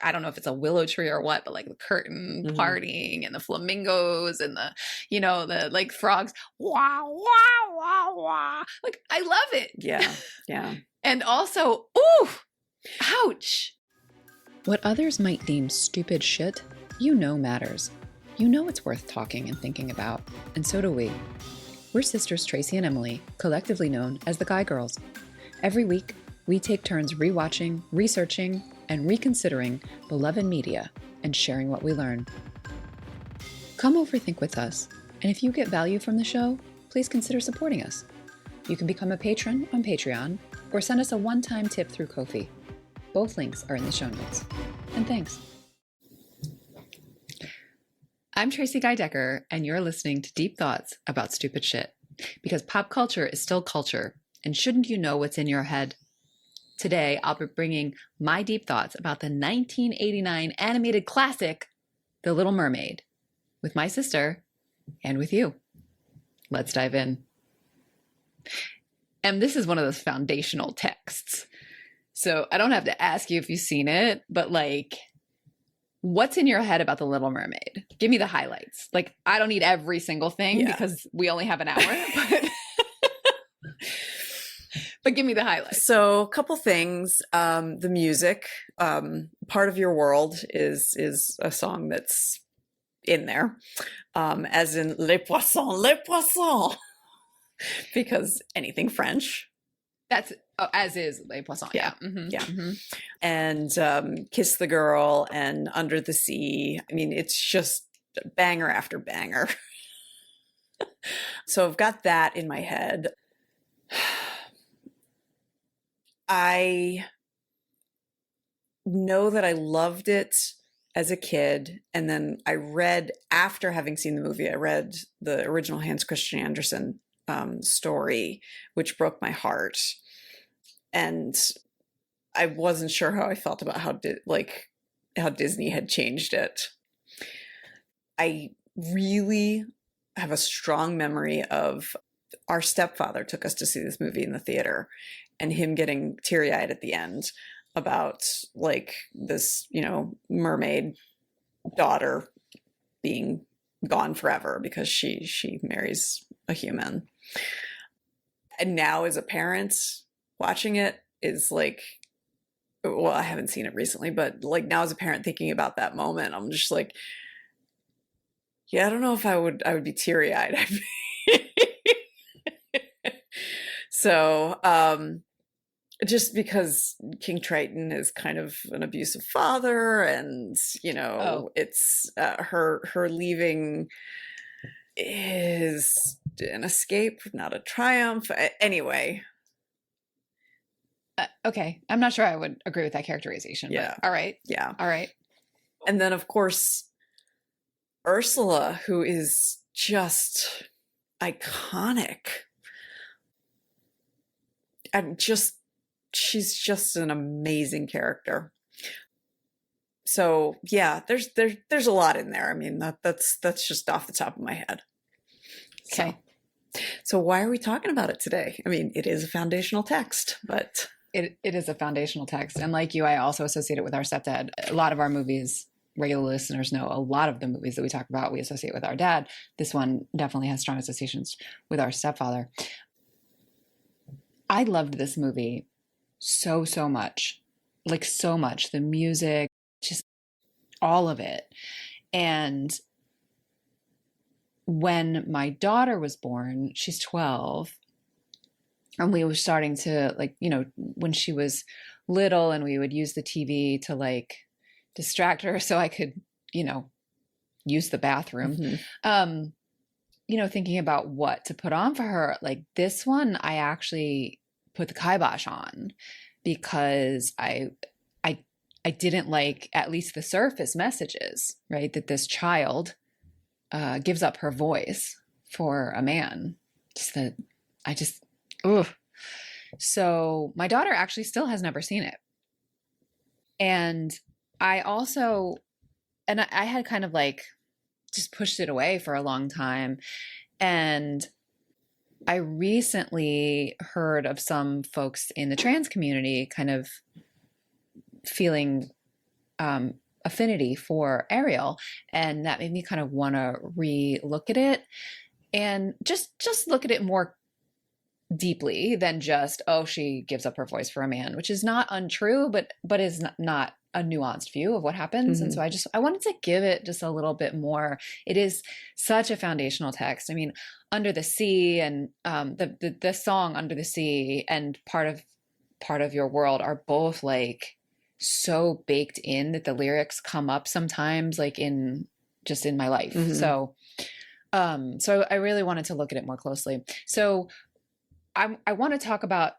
I don't know if it's a willow tree or what, but like the curtain parting and the flamingos and the, you know, the like frogs, wah, wah, wah, wah. Like, I love it. Yeah. Yeah. And also, ooh, ouch. What others might deem stupid shit, you know matters. You know it's worth talking and thinking about, and so do we. We're sisters Tracie and Emily, collectively known as the Guy Girls. Every week, we take turns rewatching, researching, and reconsidering beloved media and sharing what we learn. Come overthink with us, and if you get value from the show, please consider supporting us. You can become a patron on Patreon or send us a one-time tip through Ko-fi. Both links are in the show notes. And thanks. I'm Tracie Guy Decker, and you're listening to Deep Thoughts About Stupid Shit. Because pop culture is still culture, and shouldn't you know what's in your head? Today, I'll be bringing my deep thoughts about the 1989 animated classic, The Little Mermaid, with my sister and with you. Let's dive in. And this is one of those foundational texts. So I don't have to ask you if you've seen it, but like, what's in your head about The Little Mermaid? Give me the highlights. Like, I don't need every single thing because we only have an hour, but give me the highlights. So a couple things. The music, Part of Your World is a song that's in there, as in Les Poissons, because anything French. That's as is Les Poissons. Yeah. Mm-hmm. Yeah. Mm-hmm. And Kiss the Girl and Under the Sea. I mean, it's just banger after banger. So I've got that in my head. I know that I loved it as a kid. And then I read, after having seen the movie, I read the original Hans Christian Andersen story, which broke my heart. And I wasn't sure how I felt about how Disney had changed it. I really have a strong memory of our stepfather took us to see this movie in the theater, and him getting teary-eyed at the end about like this, you know, mermaid daughter being gone forever because she marries a human. And now as a parent watching it is like, well, I haven't seen it recently, but like now as a parent thinking about that moment, I'm just like, yeah, I don't know if I would be teary-eyed. So, just because King Triton is kind of an abusive father, and you know, it's her leaving is an escape, not a triumph. Anyway. Okay. I'm not sure I would agree with that characterization. Yeah. But all right. Yeah. All right. And then, of course, Ursula, who is just iconic. She's just an amazing character. So yeah, there's a lot in there. I mean, that's just off the top of my head. Okay. So why are we talking about it today? I mean, it is a foundational text, but it is a foundational text. And like you, I also associate it with our stepdad. A lot of our movies, regular listeners know, a lot of the movies that we talk about, we associate with our dad. This one definitely has strong associations with our stepfather. I loved this movie so much, like so much. The music, just all of it. And when my daughter was born, she's 12, and we were starting to, like, you know, when she was little, and we would use the TV to like distract her so I could, you know, use the bathroom. Mm-hmm. You know, thinking about what to put on for her, like this one, I actually put the kibosh on because I didn't like at least the surface messages, right? That this child gives up her voice for a man. So my daughter actually still has never seen it. And I also, and I had kind of like just pushed it away for a long time. And I recently heard of some folks in the trans community kind of feeling affinity for Ariel, and that made me kind of want to re-look at it and just look at it more deeply than just, oh, she gives up her voice for a man, which is not untrue, but is not a nuanced view of what happens. And so I wanted to give it just a little bit more. It is such a foundational text. I mean, Under the Sea and the song Under the Sea and part of Your World are both like so baked in that the lyrics come up sometimes like in my life. So I really wanted to look at it more closely. So I want to talk about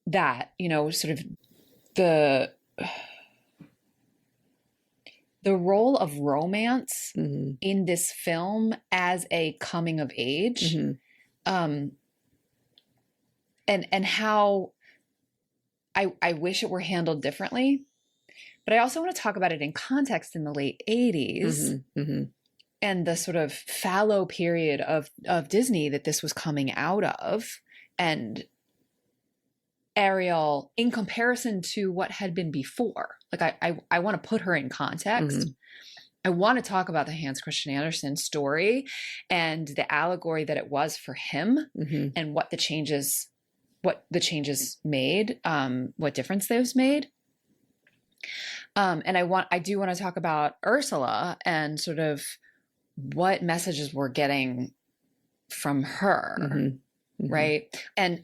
that, sort of the role of romance in this film as a coming of age, and how I wish it were handled differently. But I also want to talk about it in context in the late 80s and the sort of fallow period of Disney that this was coming out of, and Ariel in comparison to what had been before. Like I want to put her in context. I want to talk about the Hans Christian Andersen story and the allegory that it was for him, and what the changes made, what difference those made. And I do want to talk about Ursula and sort of what messages we're getting from her. Right. And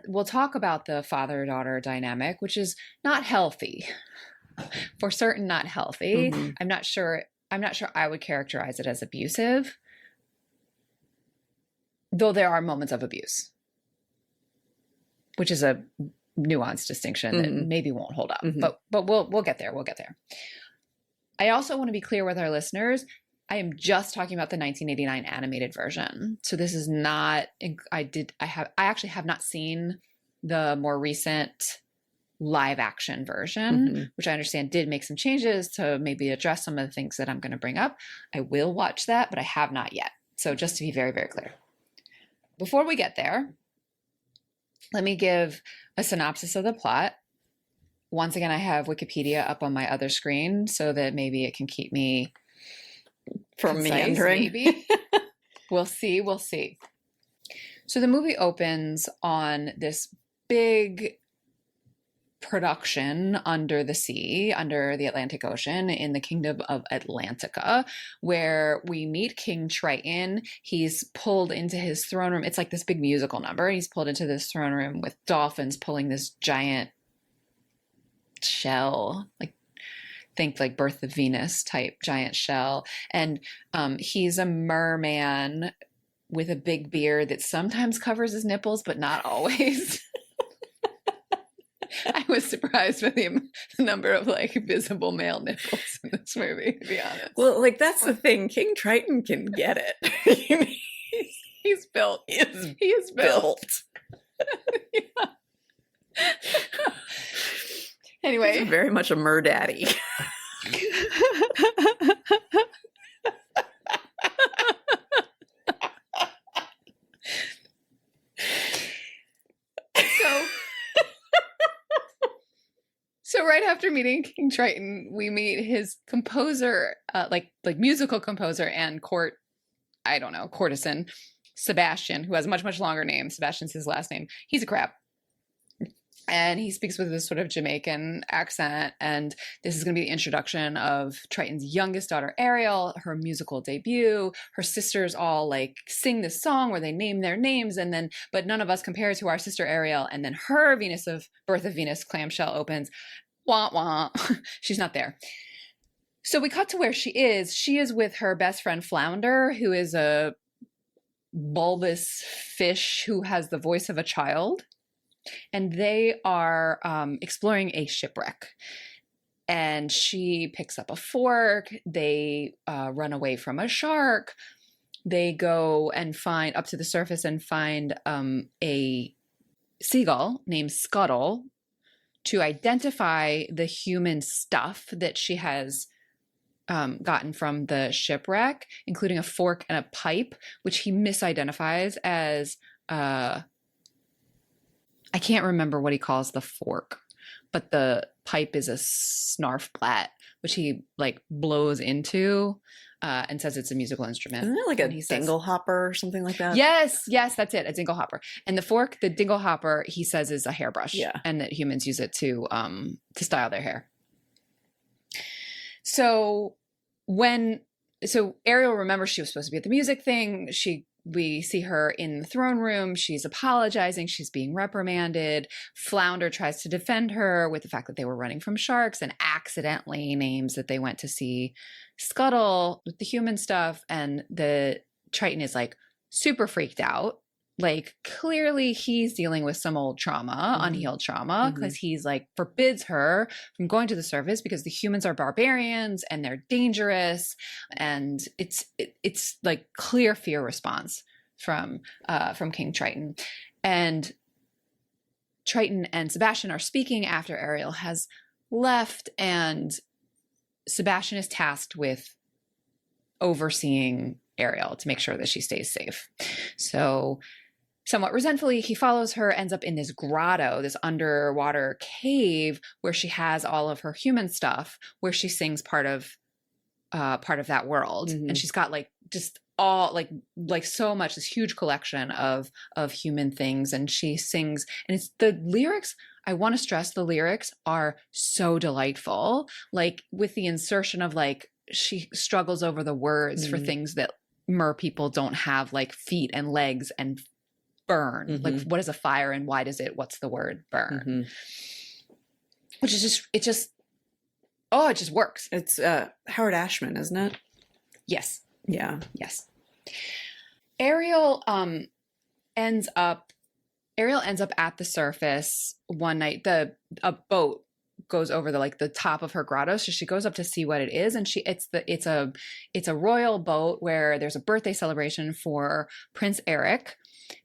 we'll talk about the father-daughter dynamic, which is not healthy, for certain, not healthy. I'm not sure I would characterize it as abusive, though there are moments of abuse, which is a nuanced distinction that maybe won't hold up, but we'll get there. We'll get there. I also want to be clear with our listeners. I am just talking about the 1989 animated version. So this is not, I actually have not seen the more recent live action version, which I understand did make some changes to maybe address some of the things that I'm going to bring up. I will watch that, but I have not yet. So just to be very, very clear. Before we get there, let me give a synopsis of the plot. Once again, I have Wikipedia up on my other screen so that maybe it can keep me from meandering. Maybe. We'll see. So the movie opens on this big production under the sea, under the Atlantic Ocean in the kingdom of Atlantica, where we meet King Triton. He's pulled into his throne room. It's like this big musical number. He's pulled into this throne room with dolphins pulling this giant shell, think like Birth of Venus type giant shell. And he's a merman with a big beard that sometimes covers his nipples, but not always. I was surprised by the number of visible male nipples in this movie, to be honest. Well, that's the thing. King Triton can get it. He's built. He is built. Yeah. Anyway. He's very much a mer-daddy. So right after meeting King Triton, we meet his composer, like musical composer and courtesan, Sebastian, who has a much, much longer name. Sebastian's his last name. He's a crab. And he speaks with this sort of Jamaican accent. And this is going to be the introduction of Triton's youngest daughter, Ariel, her musical debut. Her sisters all sing this song where they name their names. But none of us compare to our sister Ariel. And then her Birth of Venus clamshell opens. Wah, wah. She's not there. So we cut to where she is. She is with her best friend Flounder, who is a bulbous fish who has the voice of a child. And they are exploring a shipwreck. And she picks up a fork. They run away from a shark. They go and find up to the surface and find a seagull named Scuttle to identify the human stuff that she has gotten from the shipwreck, including a fork and a pipe, which he misidentifies as I can't remember what he calls the fork, but the pipe is a snarf plat, which he like blows into and says it's a musical instrument. Isn't it like a dingle hopper or something like that? Yes, that's it, a dingle hopper. And the fork, the dingle hopper, he says is a hairbrush, and that humans use it to style their hair. So Ariel remembers she was supposed to be at the music thing. We see her in the throne room. She's apologizing. She's being reprimanded. Flounder tries to defend her with the fact that they were running from sharks and accidentally names that they went to see Scuttle with the human stuff. And the Triton is like super freaked out. Like clearly he's dealing with some old trauma, unhealed trauma, because he's like forbids her from going to the surface because the humans are barbarians and they're dangerous, and it's like clear fear response from King Triton. And Triton and Sebastian are speaking after Ariel has left, and Sebastian is tasked with overseeing Ariel to make sure that she stays safe. So somewhat resentfully, he follows her, ends up in this grotto, this underwater cave where she has all of her human stuff, where she sings part of that world. And she's got like just all like so much, this huge collection of human things. And she sings, and it's the lyrics. I want to stress the lyrics are so delightful, like with the insertion of like, she struggles over the words for things that mer people don't have, like feet and legs and burn. Like, what is a fire and why does it, what's the word burn? Which is it just works. It's Howard Ashman, isn't it? Yes. Yeah. Yes. Ariel ends up at the surface one night. A boat goes over the top of her grotto, so she goes up to see what it is, and it's a royal boat where there's a birthday celebration for Prince Eric,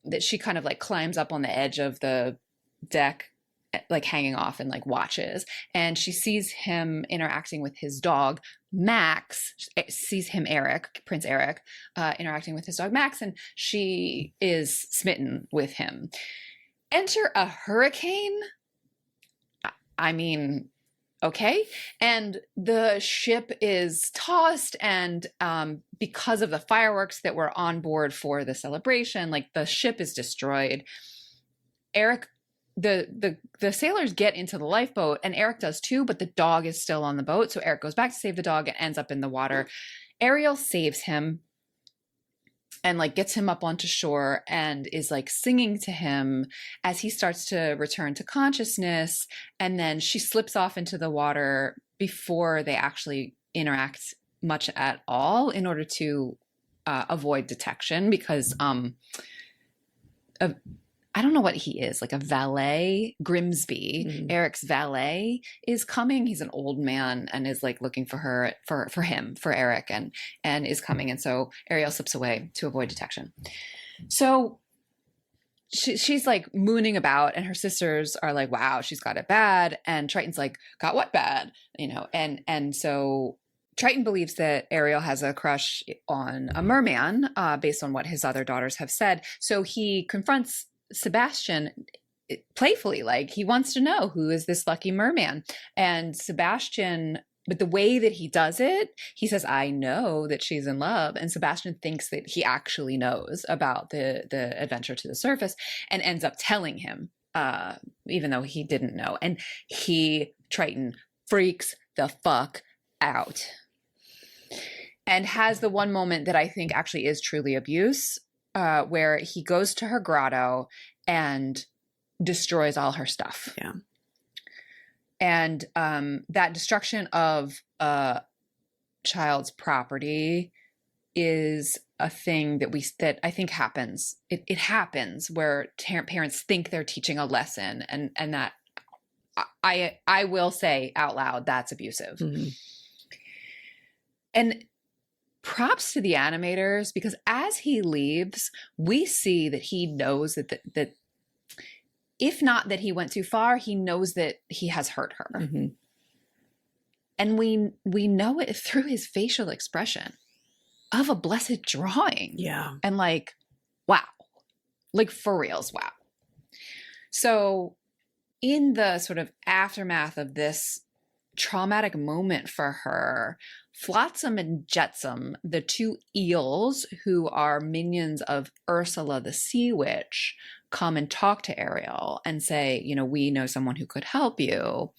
that she kind of like climbs up on the edge of the deck, like hanging off and like watches, and she sees him interacting with his dog Max, sees him, Prince Eric, interacting with his dog Max, and she is smitten with him. Enter a hurricane. I mean, okay. And the ship is tossed, and because of the fireworks that were on board for the celebration, like the ship is destroyed. Eric, the sailors get into the lifeboat, and Eric does too, but the dog is still on the boat. So Eric goes back to save the dog and ends up in the water. Ariel saves him and like gets him up onto shore and is like singing to him as he starts to return to consciousness. And then she slips off into the water before they actually interact much at all, in order to avoid detection, because I don't know what he is, like a valet. Grimsby, Eric's valet, is coming. He's an old man and is like looking for her, for Eric, and is coming. And so Ariel slips away to avoid detection. So she's like mooning about, and her sisters are like, wow, she's got it bad. And Triton's like, got what bad? And so Triton believes that Ariel has a crush on a merman, based on what his other daughters have said. So he confronts Sebastian playfully, like he wants to know, who is this lucky merman? And Sebastian, but the way that he does it, he says, I know that she's in love. And Sebastian thinks that he actually knows about the adventure to the surface, and ends up telling him, even though he didn't know. And Triton freaks the fuck out, and has the one moment that I think actually is truly abuse, where he goes to her grotto and destroys all her stuff. Yeah. And that destruction of a child's property is a thing that I think happens. It happens where parents think they're teaching a lesson, and that I will say out loud, that's abusive. And props to the animators, because as he leaves, we see that he knows that if not that he went too far, he knows that he has hurt her. And we know it through his facial expression of a blessed drawing. Yeah. And like, wow. Like for reals, wow. So in the sort of aftermath of this traumatic moment for her, Flotsam and Jetsam, the two eels who are minions of Ursula the Sea Witch, come and talk to Ariel and say, you know, we know someone who could help you.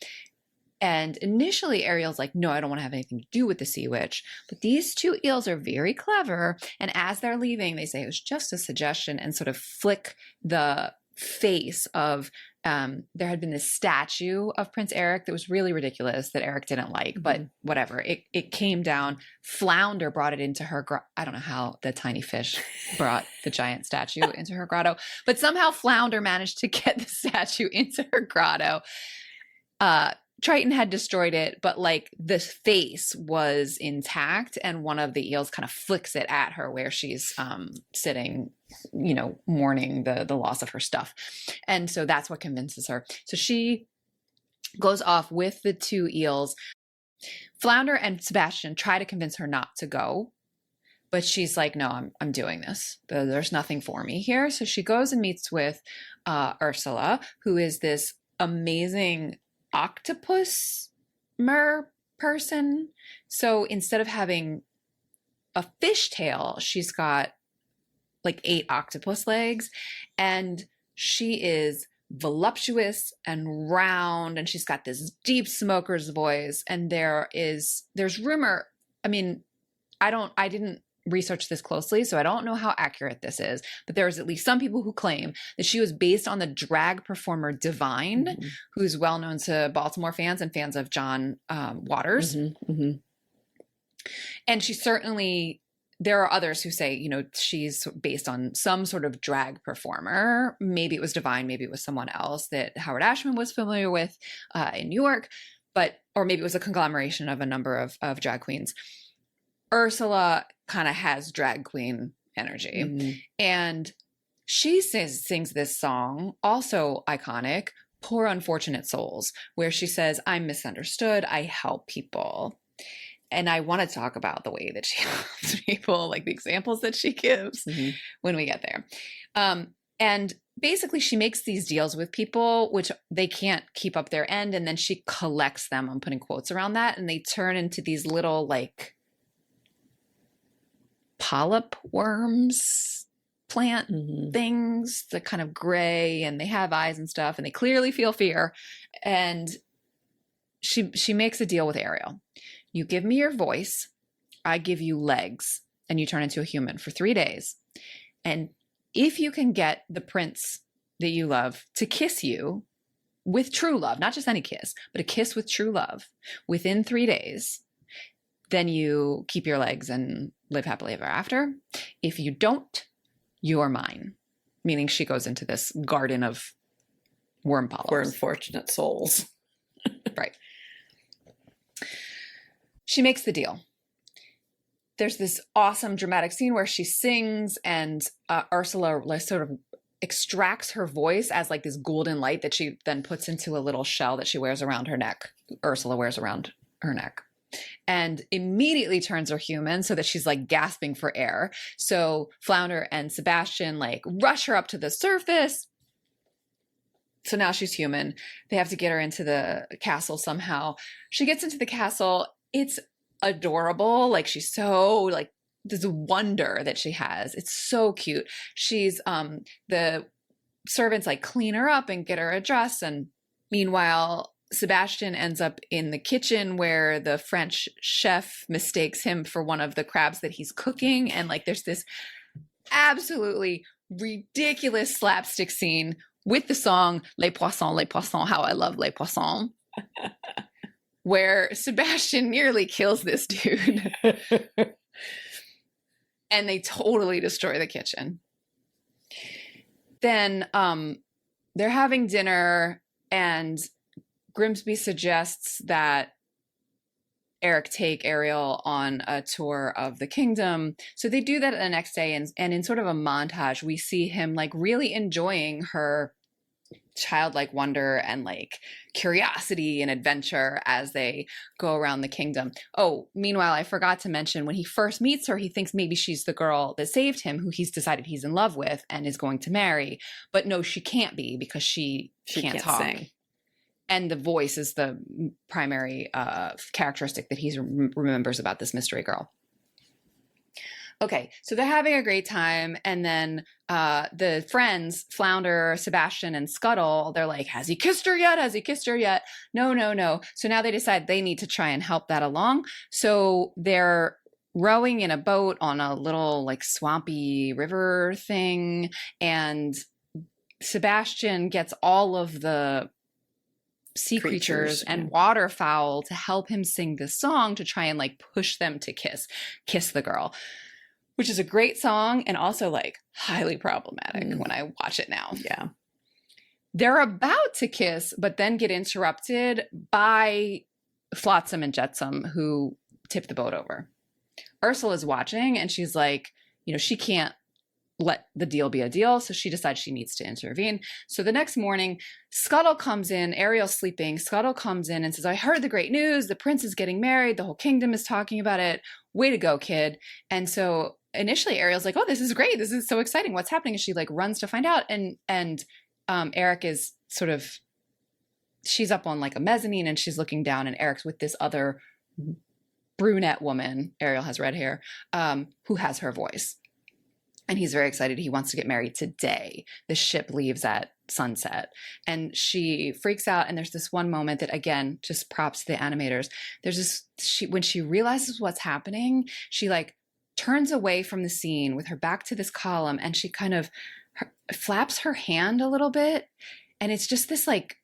And initially Ariel's like, no, I don't want to have anything to do with the Sea Witch. But these two eels are very clever. And as they're leaving, they say it was just a suggestion and sort of flick the face of, there had been this statue of Prince Eric that was really ridiculous that Eric didn't like, but whatever. It came down. Flounder brought it into her I don't know how the tiny fish brought the giant statue into her grotto, but somehow Flounder managed to get the statue into her grotto. Triton had destroyed it, but like the face was intact, and one of the eels kind of flicks it at her where she's sitting, you know, mourning the loss of her stuff. And so that's what convinces her. So she goes off with the two eels. Flounder and Sebastian try to convince her not to go, but she's like, no, I'm doing this. There's nothing for me here. So she goes and meets with Ursula, who is this amazing octopus mer person. So instead of having a fishtail, she's got like 8 octopus legs, and she is voluptuous and round, and she's got this deep smoker's voice. And there's rumor, I mean, I didn't research this closely, so I don't know how accurate this is, but there's at least some people who claim that she was based on the drag performer Divine, who's well known to Baltimore fans and fans of John Waters. And she certainly, there are others who say, you know, she's based on some sort of drag performer. Maybe it was Divine, maybe it was someone else that Howard Ashman was familiar with in New York, or maybe it was a conglomeration of a number of drag queens. Ursula kind of has drag queen energy. And she sings this song, also iconic, Poor Unfortunate Souls, where she says, I'm misunderstood, I help people. And I want to talk about the way that she helps people, like the examples that she gives when we get there. And basically she makes these deals with people, which they can't keep up their end. And then she collects them, I'm putting quotes around that, and they turn into these little like polyp worms, plant things, that kind of gray, and they have eyes and stuff, and they clearly feel fear. And she makes a deal with Ariel. You give me your voice, I give you legs, and you turn into a human for 3 days. And if you can get the prince that you love to kiss you with true love, not just any kiss, but a kiss with true love within 3 days, then you keep your legs and live happily ever after. If you don't, you're mine. Meaning she goes into this garden of worm polyps. Poor unfortunate souls. Right. She makes the deal. There's this awesome dramatic scene where she sings, and Ursula sort of extracts her voice as like this golden light that she then puts into a little shell that she wears around her neck. Ursula wears around her neck. And immediately turns her human so that she's like gasping for air. So Flounder and Sebastian like rush her up to the surface. So now she's human. They have to get her into the castle somehow. She gets into the castle. It's adorable. Like she's so like this wonder that she has. It's so cute. She's the servants like clean her up and get her a dress. And meanwhile, Sebastian ends up in the kitchen where the French chef mistakes him for one of the crabs that he's cooking. And like there's this absolutely ridiculous slapstick scene with the song Les Poissons, how I love Les Poissons, where Sebastian nearly kills this dude. And they totally destroy the kitchen. Then they're having dinner, and Grimsby suggests that Eric take Ariel on a tour of the kingdom. So they do that the next day, and in sort of a montage, we see him like really enjoying her childlike wonder and like curiosity and adventure as they go around the kingdom. Oh, meanwhile, I forgot to mention, when he first meets her, he thinks maybe she's the girl that saved him, who he's decided he's in love with and is going to marry. But no, she can't be, because she can't talk. Sing. And the voice is the primary characteristic that he remembers about this mystery girl. Okay, so they're having a great time, and then the friends, Flounder, Sebastian, and Scuttle, they're like, has he kissed her yet? Has he kissed her yet? No, no, no. So now they decide they need to try and help that along. So they're rowing in a boat on a little like swampy river thing, and Sebastian gets all of the sea creatures and waterfowl to help him sing this song to try and like push them to kiss the girl, which is a great song and also like highly problematic when I watch it now. Yeah. They're about to kiss, but then get interrupted by Flotsam and Jetsam, who tip the boat over. Ursula's watching and she's like, you know, she can't let the deal be a deal. So she decides she needs to intervene. So the next morning, Scuttle comes in, Ariel's sleeping. Scuttle comes in and says, I heard the great news. The prince is getting married. The whole kingdom is talking about it. Way to go, kid. And so initially Ariel's like, oh, this is great. This is so exciting. What's happening? And she like runs to find out. And Eric is sort of, she's up on like a mezzanine and she's looking down, and Eric's with this other brunette woman. Ariel has red hair, who has her voice. And he's very excited. He wants to get married today. The ship leaves at sunset. And she freaks out. And there's this one moment that, again, just props to the animators. There's this, when she realizes what's happening, she like turns away from the scene with her back to this column, and she kind of flaps her hand a little bit. And it's just this like,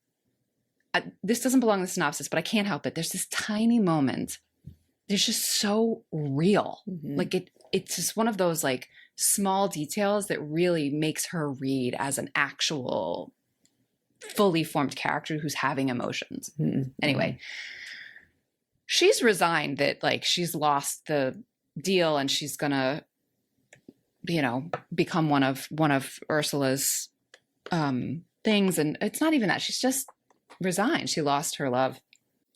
this doesn't belong in the synopsis, but I can't help it. There's this tiny moment. It's just so real. Like it's just one of those like small details that really makes her read as an actual fully formed character who's having emotions. Anyway, she's resigned that like she's lost the deal and she's gonna, you know, become one of Ursula's things. And it's not even that. She's just resigned. She lost her love.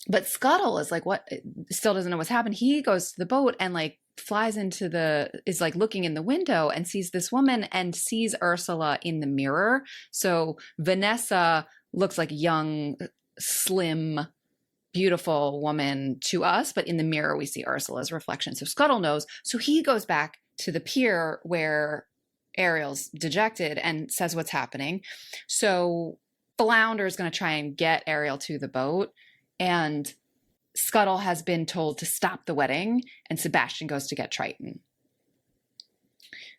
But Scuttle is like, what? Still doesn't know what's happened. He goes to the boat and like flies is like looking in the window and sees this woman and sees Ursula in the mirror. So Vanessa looks like a young, slim, beautiful woman to us, but in the mirror we see Ursula's reflection. So Scuttle knows. So he goes back to the pier where Ariel's dejected and says what's happening. So Flounder is going to try and get Ariel to the boat. And Scuttle has been told to stop the wedding, and Sebastian goes to get Triton.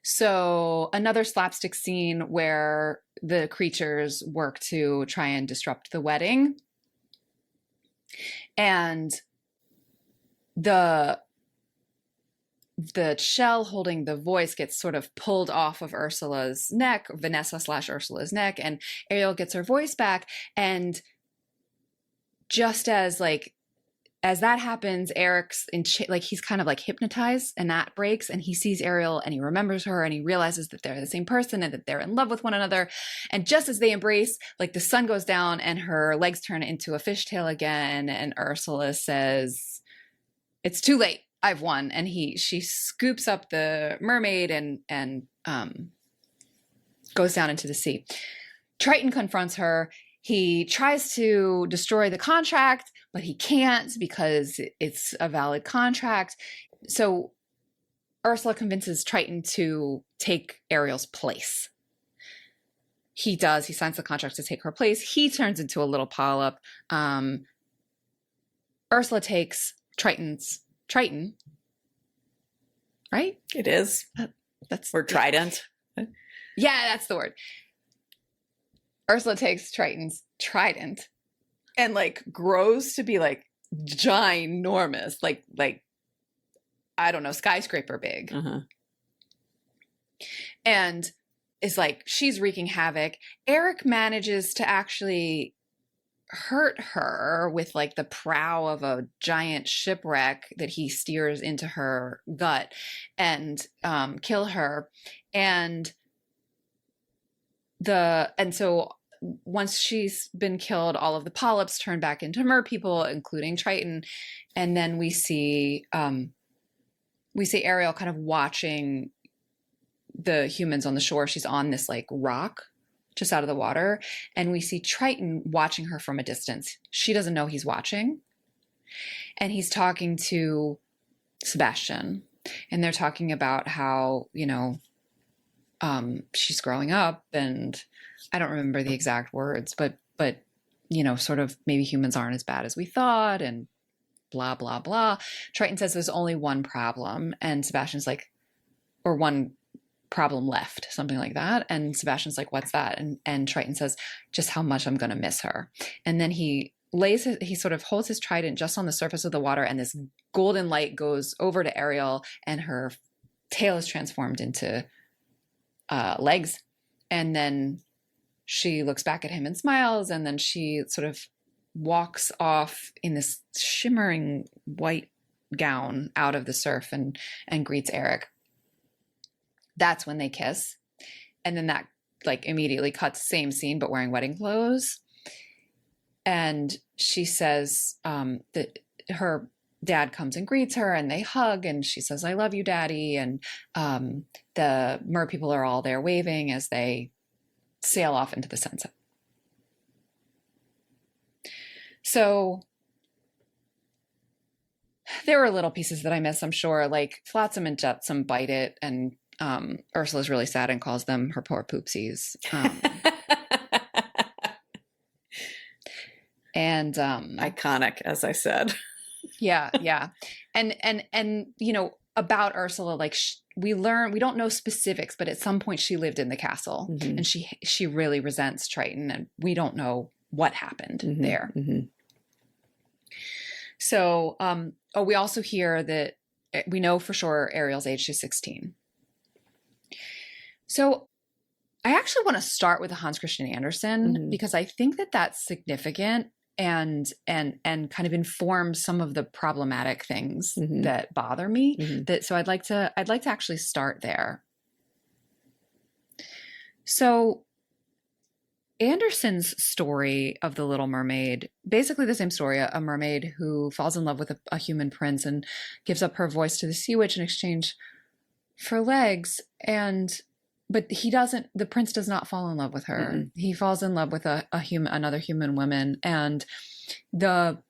So another slapstick scene where the creatures work to try and disrupt the wedding. And the shell holding the voice gets sort of pulled off of Ursula's neck, Vanessa/Ursula's neck, and Ariel gets her voice back. And just as that happens, Eric's he's kind of like hypnotized, and that breaks, and he sees Ariel and he remembers her and he realizes that they're the same person and that they're in love with one another. And just as they embrace, like the sun goes down and her legs turn into a fishtail again. And Ursula says, it's too late. I've won. And she scoops up the mermaid and goes down into the sea. Triton confronts her. He tries to destroy the contract, but he can't because it's a valid contract. So Ursula convinces Triton to take Ariel's place. He does. He signs the contract to take her place. He turns into a little polyp. Ursula takes Triton, right? It is. Or trident. Yeah, that's the word. Ursula takes Triton's trident and like grows to be like ginormous, like I don't know, skyscraper big. And is like, she's wreaking havoc. Eric manages to actually hurt her with like the prow of a giant shipwreck that he steers into her gut and kill her. And so once she's been killed, all of the polyps turn back into mer people, including Triton. And then we see Ariel kind of watching the humans on the shore. She's on this like rock just out of the water. And we see Triton watching her from a distance. She doesn't know he's watching. And he's talking to Sebastian. And they're talking about how, she's growing up, and I don't remember the exact words, but, sort of maybe humans aren't as bad as we thought, and blah, blah, blah. Triton says there's only one problem, and Sebastian's like, or one problem left, something like that. And Sebastian's like, what's that? And Triton says, just how much I'm going to miss her. And then he sort of holds his trident just on the surface of the water, and this golden light goes over to Ariel, and her tail is transformed into legs. And then she looks back at him and smiles, and then she sort of walks off in this shimmering white gown out of the surf and greets Eric. That's when they kiss. And then that like immediately cuts, same scene, but wearing wedding clothes. And she says that her dad comes and greets her, and they hug, and she says, I love you, Daddy. And the mer people are all there waving as they sail off into the sunset. So there were little pieces that I missed, I'm sure, like Flotsam and Jetsam bite it, and Ursula's really sad and calls them her poor poopsies. And iconic, as I said. Yeah. And about Ursula, like we don't know specifics, but at some point she lived in the castle, mm-hmm. and she really resents Triton, and we don't know what happened mm-hmm. there. Mm-hmm. So, we also hear that we know for sure Ariel's age is 16. So I actually want to start with the Hans Christian Andersen mm-hmm. because I think that that's significant and kind of informs some of the problematic things mm-hmm. that bother me. Mm-hmm. So I'd like to actually start there. So Andersen's story of the Little Mermaid, basically the same story, a mermaid who falls in love with a human prince and gives up her voice to the sea witch in exchange for legs. But the prince does not fall in love with her. Mm-hmm. He falls in love with another human woman. And the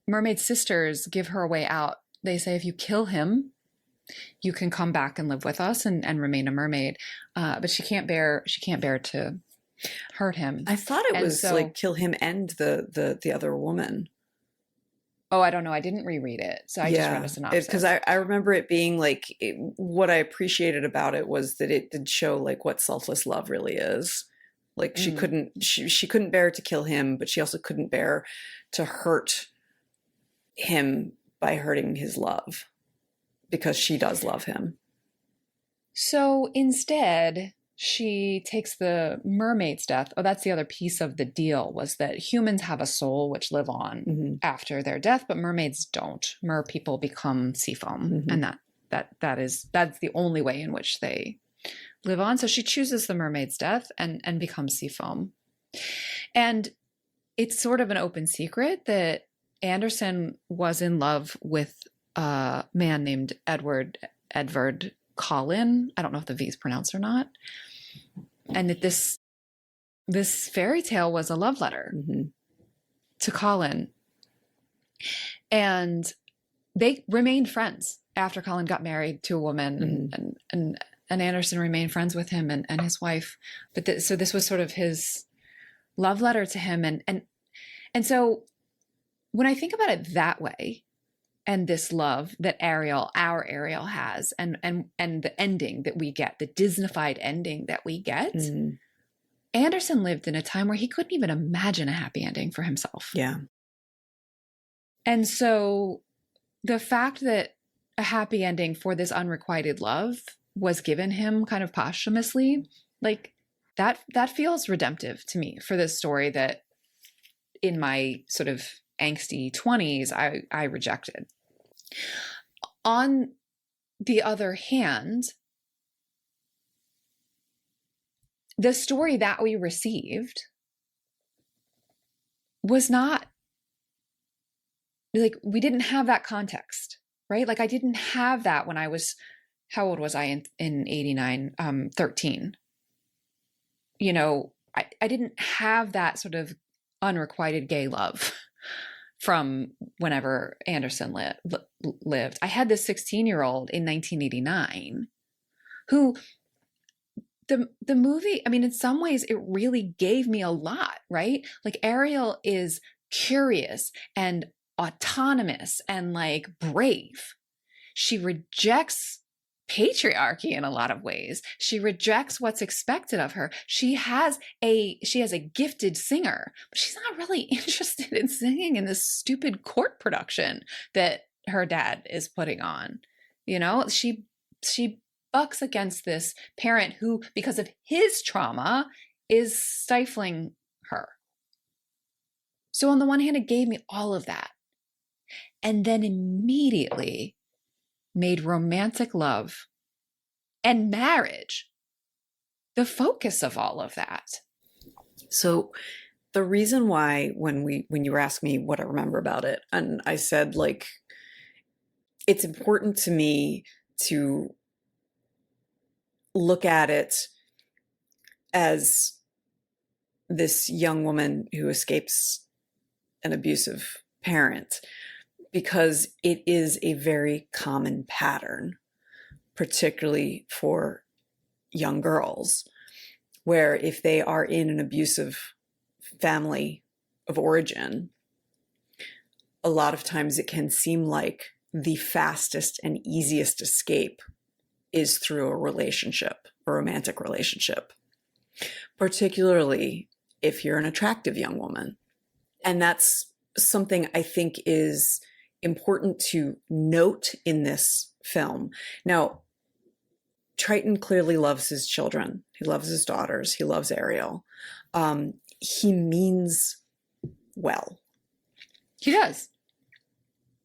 mermaid sisters give her a way out. They say, if you kill him, you can come back and live with us and remain a mermaid. But she can't bear to hurt him. I thought it was like kill him and the other woman. Oh, I don't know. I didn't reread it. So I just read a synopsis. Because I remember it being like, what I appreciated about it was that it did show like what selfless love really is. Like she couldn't bear to kill him, but she also couldn't bear to hurt him by hurting his love, because she does love him. So instead, she takes the mermaid's death. Oh, that's the other piece of the deal, was that humans have a soul which live on mm-hmm. after their death, but mermaids don't. Mer people become sea foam, mm-hmm. and that's the only way in which they live on. So she chooses the mermaid's death and becomes sea foam. And it's sort of an open secret that Andersen was in love with a man named Edward Collin. I don't know if the V is pronounced or not. And that this fairy tale was a love letter mm-hmm. to Collin. And they remained friends after Collin got married to a woman, mm-hmm. and Andersen remained friends with him and his wife. But so this was sort of his love letter to him. And so when I think about it that way, and this love that our Ariel has, and the ending that we get, the Disneyfied ending that we get, mm-hmm. Andersen lived in a time where he couldn't even imagine a happy ending for himself. Yeah. And so the fact that a happy ending for this unrequited love was given him kind of posthumously, like that feels redemptive to me for this story that in my sort of angsty 20s, I rejected. On the other hand, the story that we received was not like, we didn't have that context, right? Like I didn't have that when I was, how old was I in 89? 13. you know, I didn't have that sort of unrequited gay love from whenever Andersen lived. I had this 16-year-old in 1989 who the movie, I mean, in some ways it really gave me a lot, right? Like Ariel is curious and autonomous and like brave. She rejects patriarchy in a lot of ways. She rejects what's expected of her. She has a gifted singer, but she's not really interested in singing in this stupid court production that her dad is putting on. You know, she bucks against this parent who, because of his trauma, is stifling her. So on the one hand, it gave me all of that. And then immediately made romantic love and marriage the focus of all of that. So the reason why when you were asking me what I remember about it, and I said, like, it's important to me to look at it as this young woman who escapes an abusive parent, because it is a very common pattern, particularly for young girls, where if they are in an abusive family of origin, a lot of times it can seem like the fastest and easiest escape is through a relationship, a romantic relationship, particularly if you're an attractive young woman. And that's something I think is important to note in this film. Now, Triton clearly loves his children. He loves his daughters. He loves Ariel. He means well. He does.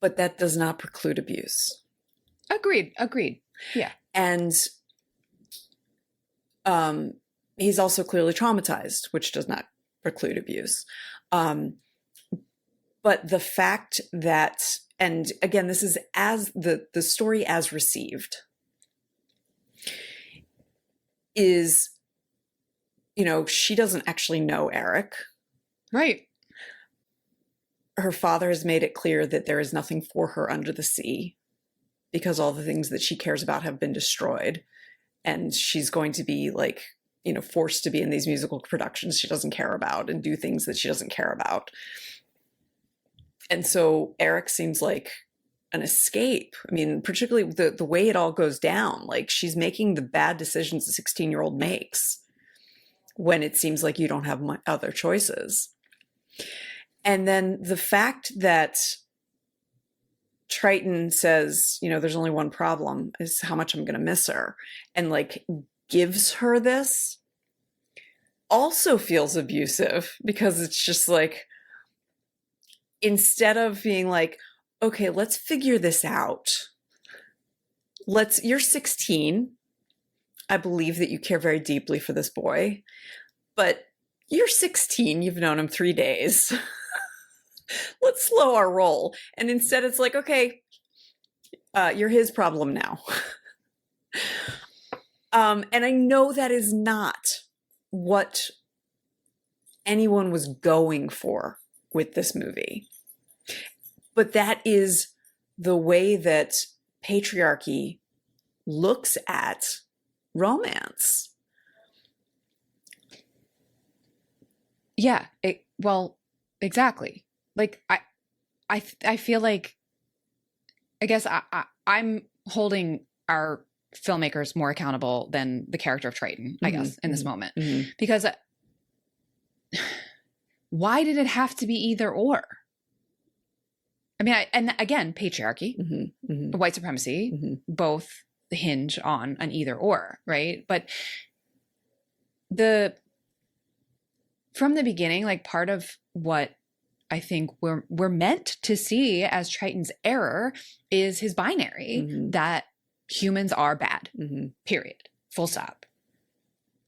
But that does not preclude abuse. Agreed. Yeah. And he's also clearly traumatized, which does not preclude abuse. But the fact that, and again, this is as the story as received, is, you know, she doesn't actually know Eric. Right. Her father has made it clear that there is nothing for her under the sea, because all the things that she cares about have been destroyed. And she's going to be, like, you know, forced to be in these musical productions she doesn't care about and do things that she doesn't care about. And so Eric seems like an escape. I mean, particularly the way it all goes down, like she's making the bad decisions a 16-year-old makes when it seems like you don't have other choices. And then the fact that Triton says, you know, there's only one problem, is how much I'm going to miss her, and like gives her this, also feels abusive, because it's just like, instead of being like, okay, let's figure this out. You're 16. I believe that you care very deeply for this boy, but you're 16. You've known him 3 days. Let's slow our roll. And instead it's like, okay, you're his problem now. And I know that is not what anyone was going for with this movie. But that is the way that patriarchy looks at romance. Yeah. Well, exactly. Like I feel like, I guess I'm holding our filmmakers more accountable than the character of Triton, I guess, in this moment, because why did it have to be either or? I mean, and again, patriarchy, white supremacy, both hinge on an either or, right? But from the beginning, like, part of what I think we're meant to see as Triton's error is his binary, that humans are bad, period, full stop.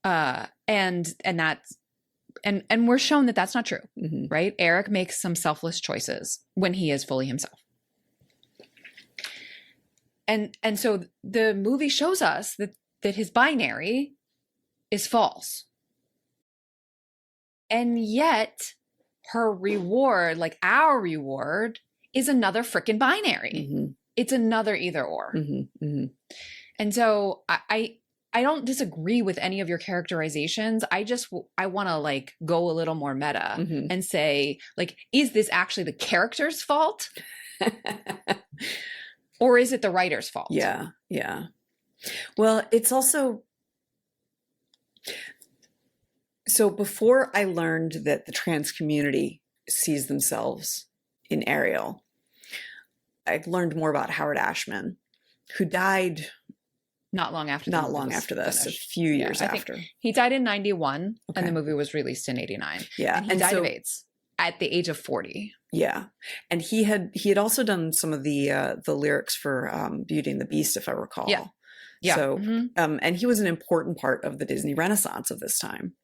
And that's, and we're shown that that's not true, right? Eric makes some selfless choices when he is fully himself. And so the movie shows us that his binary is false. And yet her reward, like our reward, is another freaking binary. Mm-hmm. It's another either or. Mm-hmm. Mm-hmm. And so I don't disagree with any of your characterizations. I want to like go a little more meta Mm-hmm. and say, like, is this actually the character's fault? Or is it the writer's fault? Yeah. Yeah. Well, it's also, so before I learned that the trans community sees themselves in Ariel, I learned more about Howard Ashman, who died Not long after this, finished. a few years after. He died in 91 Okay. and the movie was released in 89. Yeah. And he died of AIDS at the age of 40. Yeah. And he had also done some of the lyrics for Beauty and the Beast, if I recall. Yeah. Yeah. So, and he was an important part of the Disney Renaissance of this time.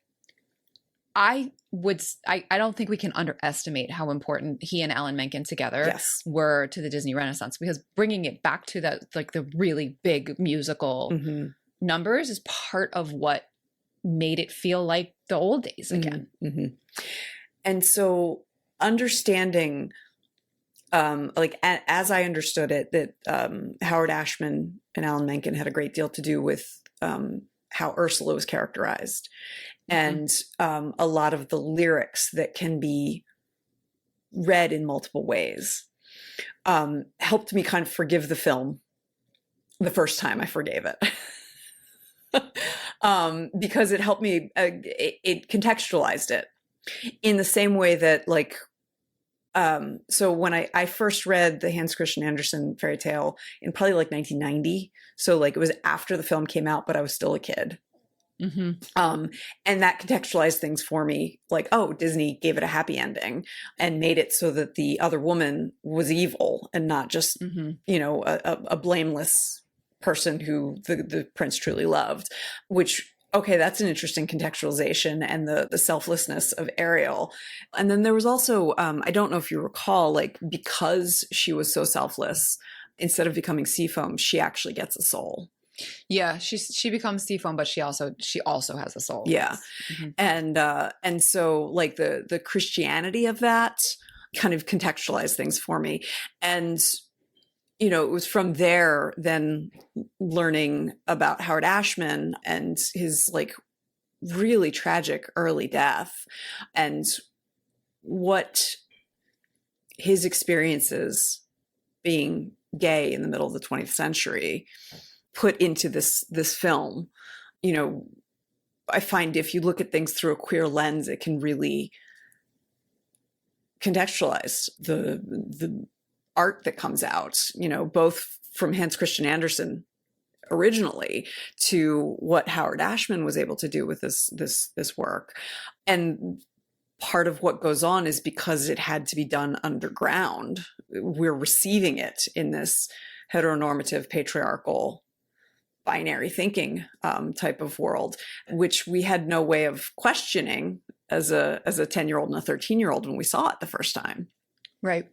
I don't think we can underestimate how important he and Alan Menken together were to the Disney Renaissance, because bringing it back to that, like the really big musical numbers is part of what made it feel like the old days again. Mm-hmm. And so understanding, like as I understood it, that Howard Ashman and Alan Menken had a great deal to do with how Ursula was characterized. And a lot of the lyrics that can be read in multiple ways helped me kind of forgive the film the first time I forgave it. Because it helped me, it contextualized it in the same way that, like, so when I first read the Hans Christian Andersen fairy tale in probably like 1990, so like it was after the film came out, but I was still a kid. And that contextualized things for me, like, oh, Disney gave it a happy ending and made it so that the other woman was evil and not just, you know, a blameless person who the prince truly loved, which, okay, that's an interesting contextualization, and the selflessness of Ariel. And then there was also, I don't know if you recall, like, because she was so selfless, instead of becoming Seafoam, she actually gets a soul. Yeah, she becomes Seafoam, but she also has a soul. Yeah. And so like the Christianity of that kind of contextualized things for me. And, you know, it was from there then learning about Howard Ashman and his like really tragic early death and what his experiences being gay in the middle of the 20th century put into this film. You know, I find if you look at things through a queer lens, it can really contextualize the art that comes out, you know, both from Hans Christian Andersen originally to what Howard Ashman was able to do with this work. And part of what goes on is because it had to be done underground, we're receiving it in this heteronormative, patriarchal, binary thinking type of world, which we had no way of questioning as a 10-year-old and a 13-year-old when we saw it the first time. Right.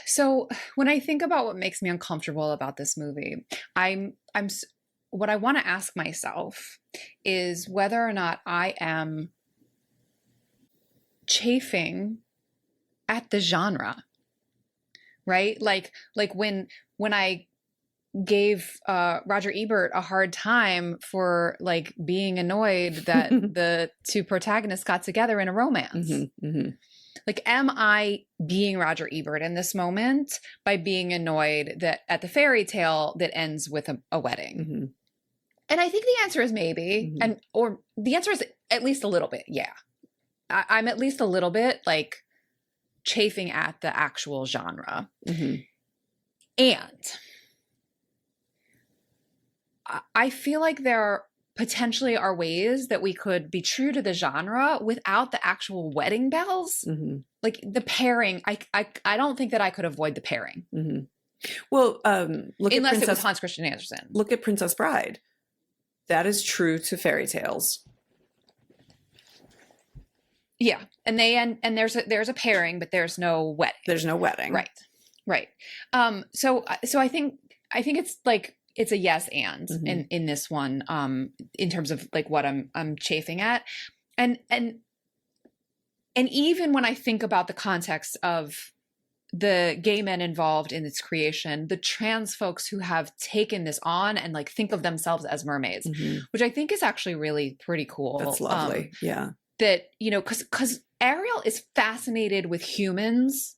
So when I think about what makes me uncomfortable about this movie, what I want to ask myself is whether or not I am chafing at the genre, right? Like when I gave Roger Ebert a hard time for like being annoyed that the two protagonists got together in a romance. Like, am I being Roger Ebert in this moment by being annoyed that at the fairy tale that ends with a wedding? And I think the answer is maybe, or the answer is at least a little bit. Yeah, I'm at least a little bit like chafing at the actual genre. And I feel like there potentially are ways that we could be true to the genre without the actual wedding bells. Like the pairing, I don't think that I could avoid the pairing. Well, unless it was Hans Christian Andersen. Look at Princess Bride. That is true to fairy tales. Yeah, and there's a pairing, but there's no wedding. There's no wedding. Right. So I think it's like it's a yes and in this one, in terms of like what I'm chafing at. And even when I think about the context of the gay men involved in its creation, the trans folks who have taken this on and like think of themselves as mermaids, which I think is actually really pretty cool. That's lovely. Yeah. That, you know, because Ariel is fascinated with humans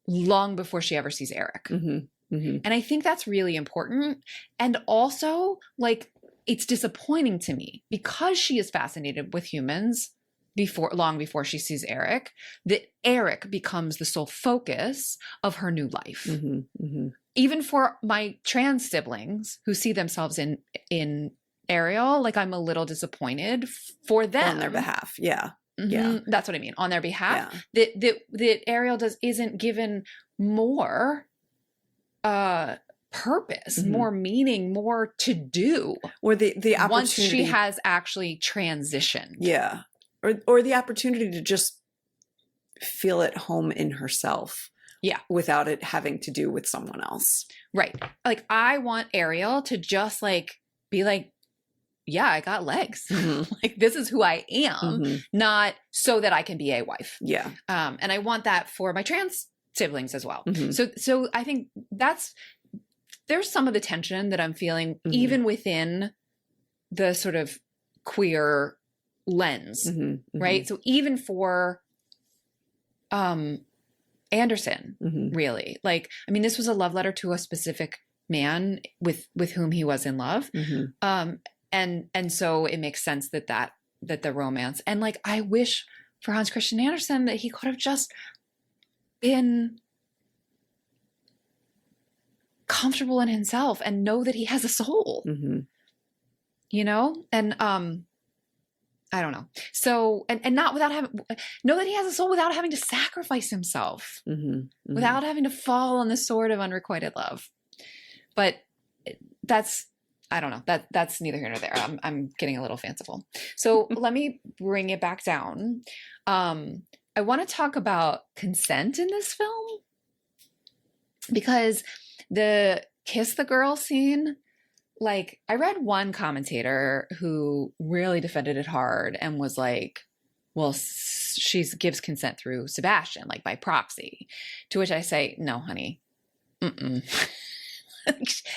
long before she ever sees Eric. And I think that's really important. And also, like, it's disappointing to me because she is fascinated with humans long before she sees Eric, that Eric becomes the sole focus of her new life. Even for my trans siblings who see themselves in Ariel, like, I'm a little disappointed for them. On their behalf. Yeah. That's what I mean. On their behalf, that Ariel isn't given more purpose, more meaning, more to do, or the opportunity once she has actually transitioned. Yeah. Or the opportunity to just feel at home in herself. Yeah. Without it having to do with someone else. Right. Like, I want Ariel to just like be like, yeah, I got legs. Like, this is who I am, not so that I can be a wife. Yeah. And I want that for my trans siblings as well. So I think there's some of the tension that I'm feeling even within the sort of queer lens, right? So even for Andersen, really, like, I mean, this was a love letter to a specific man with whom he was in love. And so it makes sense that the romance, and like, I wish for Hans Christian Andersen that he could have just been comfortable in himself and know that he has a soul, you know? And, I don't know. So, and not without know that he has a soul without having to sacrifice himself, without having to fall on the sword of unrequited love. But I don't know. That's neither here nor there. I'm getting a little fanciful. So let me bring it back down. I want to talk about consent in this film, because the kiss the girl scene, like, I read one commentator who really defended it hard and was like, well, she gives consent through Sebastian, like by proxy. To which I say, no, honey.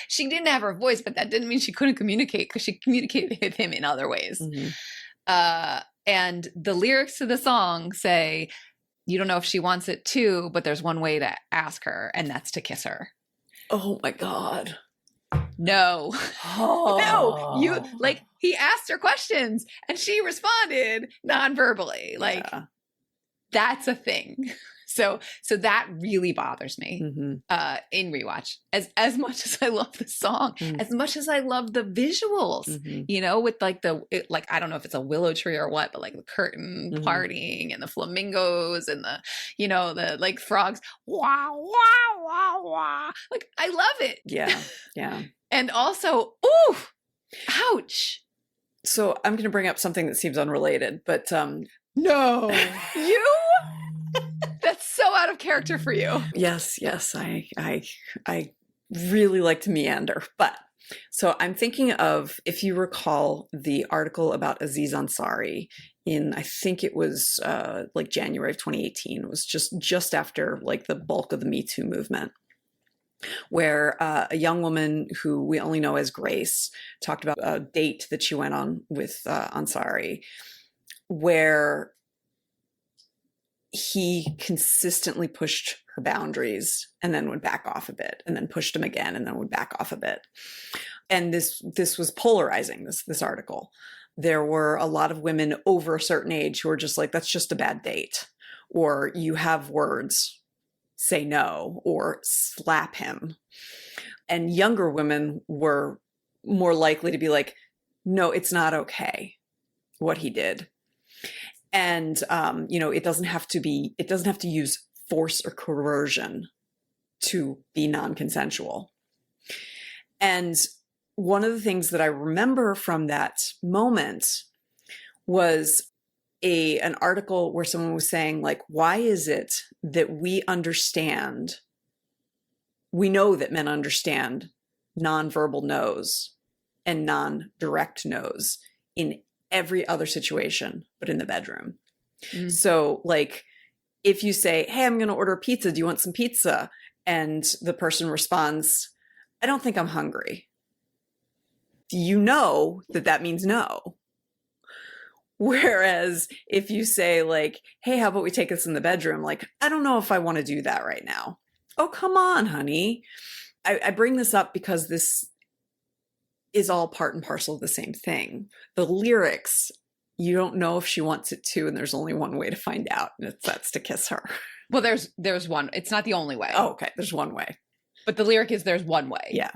She didn't have her voice, but that didn't mean she couldn't communicate, because she communicated with him in other ways. And the lyrics to the song say, you don't know if she wants it too, but there's one way to ask her, and that's to kiss her. Oh my God. No. No. He asked her questions and she responded non-verbally. Like, that's a thing. So that really bothers me in rewatch. As much as I love the song, as much as I love the visuals, you know, with like I don't know if it's a willow tree or what, but like the curtain parting and the flamingos and the, you know, the like frogs, wah, wah, wah, wah. Like, I love it. Yeah. Yeah. And also, ooh, ouch. So I'm going to bring up something that seems unrelated, but no, you. That's so out of character for you. Yes. I really like to meander, but so I'm thinking of, if you recall the article about Aziz Ansari in, I think it was like January of 2018. It was just after like the bulk of the Me Too movement, where a young woman who we only know as Grace talked about a date that she went on with Ansari, where he consistently pushed her boundaries and then would back off a bit, and then pushed him again and then would back off a bit. And this was polarizing, this article. There were a lot of women over a certain age who were just like, that's just a bad date, or you have words, say no, or slap him. And younger women were more likely to be like, no, it's not okay what he did. And, you know, it doesn't have to use force or coercion to be non-consensual. And one of the things that I remember from that moment was an article where someone was saying, like, why is it that we know that men understand nonverbal no's and non-direct no's in every other situation but in the bedroom. So like if you say, hey, I'm going to order pizza, do you want some pizza? And the person responds, I don't think I'm hungry. You know that means no. Whereas if you say like, hey, how about we take this in the bedroom? Like, I don't know if I want to do that right now. Oh, come on, honey. I bring this up because this is all part and parcel of the same thing. The lyrics, you don't know if she wants it to, and there's only one way to find out, and that's to kiss her. Well, there's one. It's not the only way. Oh, okay. There's one way. But the lyric is there's one way. Yeah.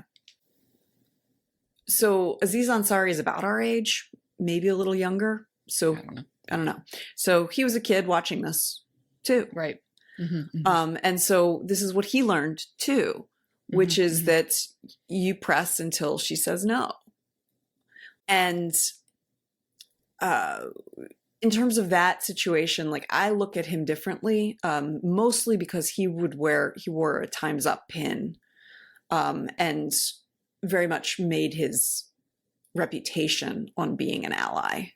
So Aziz Ansari is about our age, maybe a little younger. So I don't know. So he was a kid watching this too. Right. And so this is what he learned too, which is that you press until she says no. And in terms of that situation, like I look at him differently, mostly because he wore a Time's Up pin, and very much made his reputation on being an ally.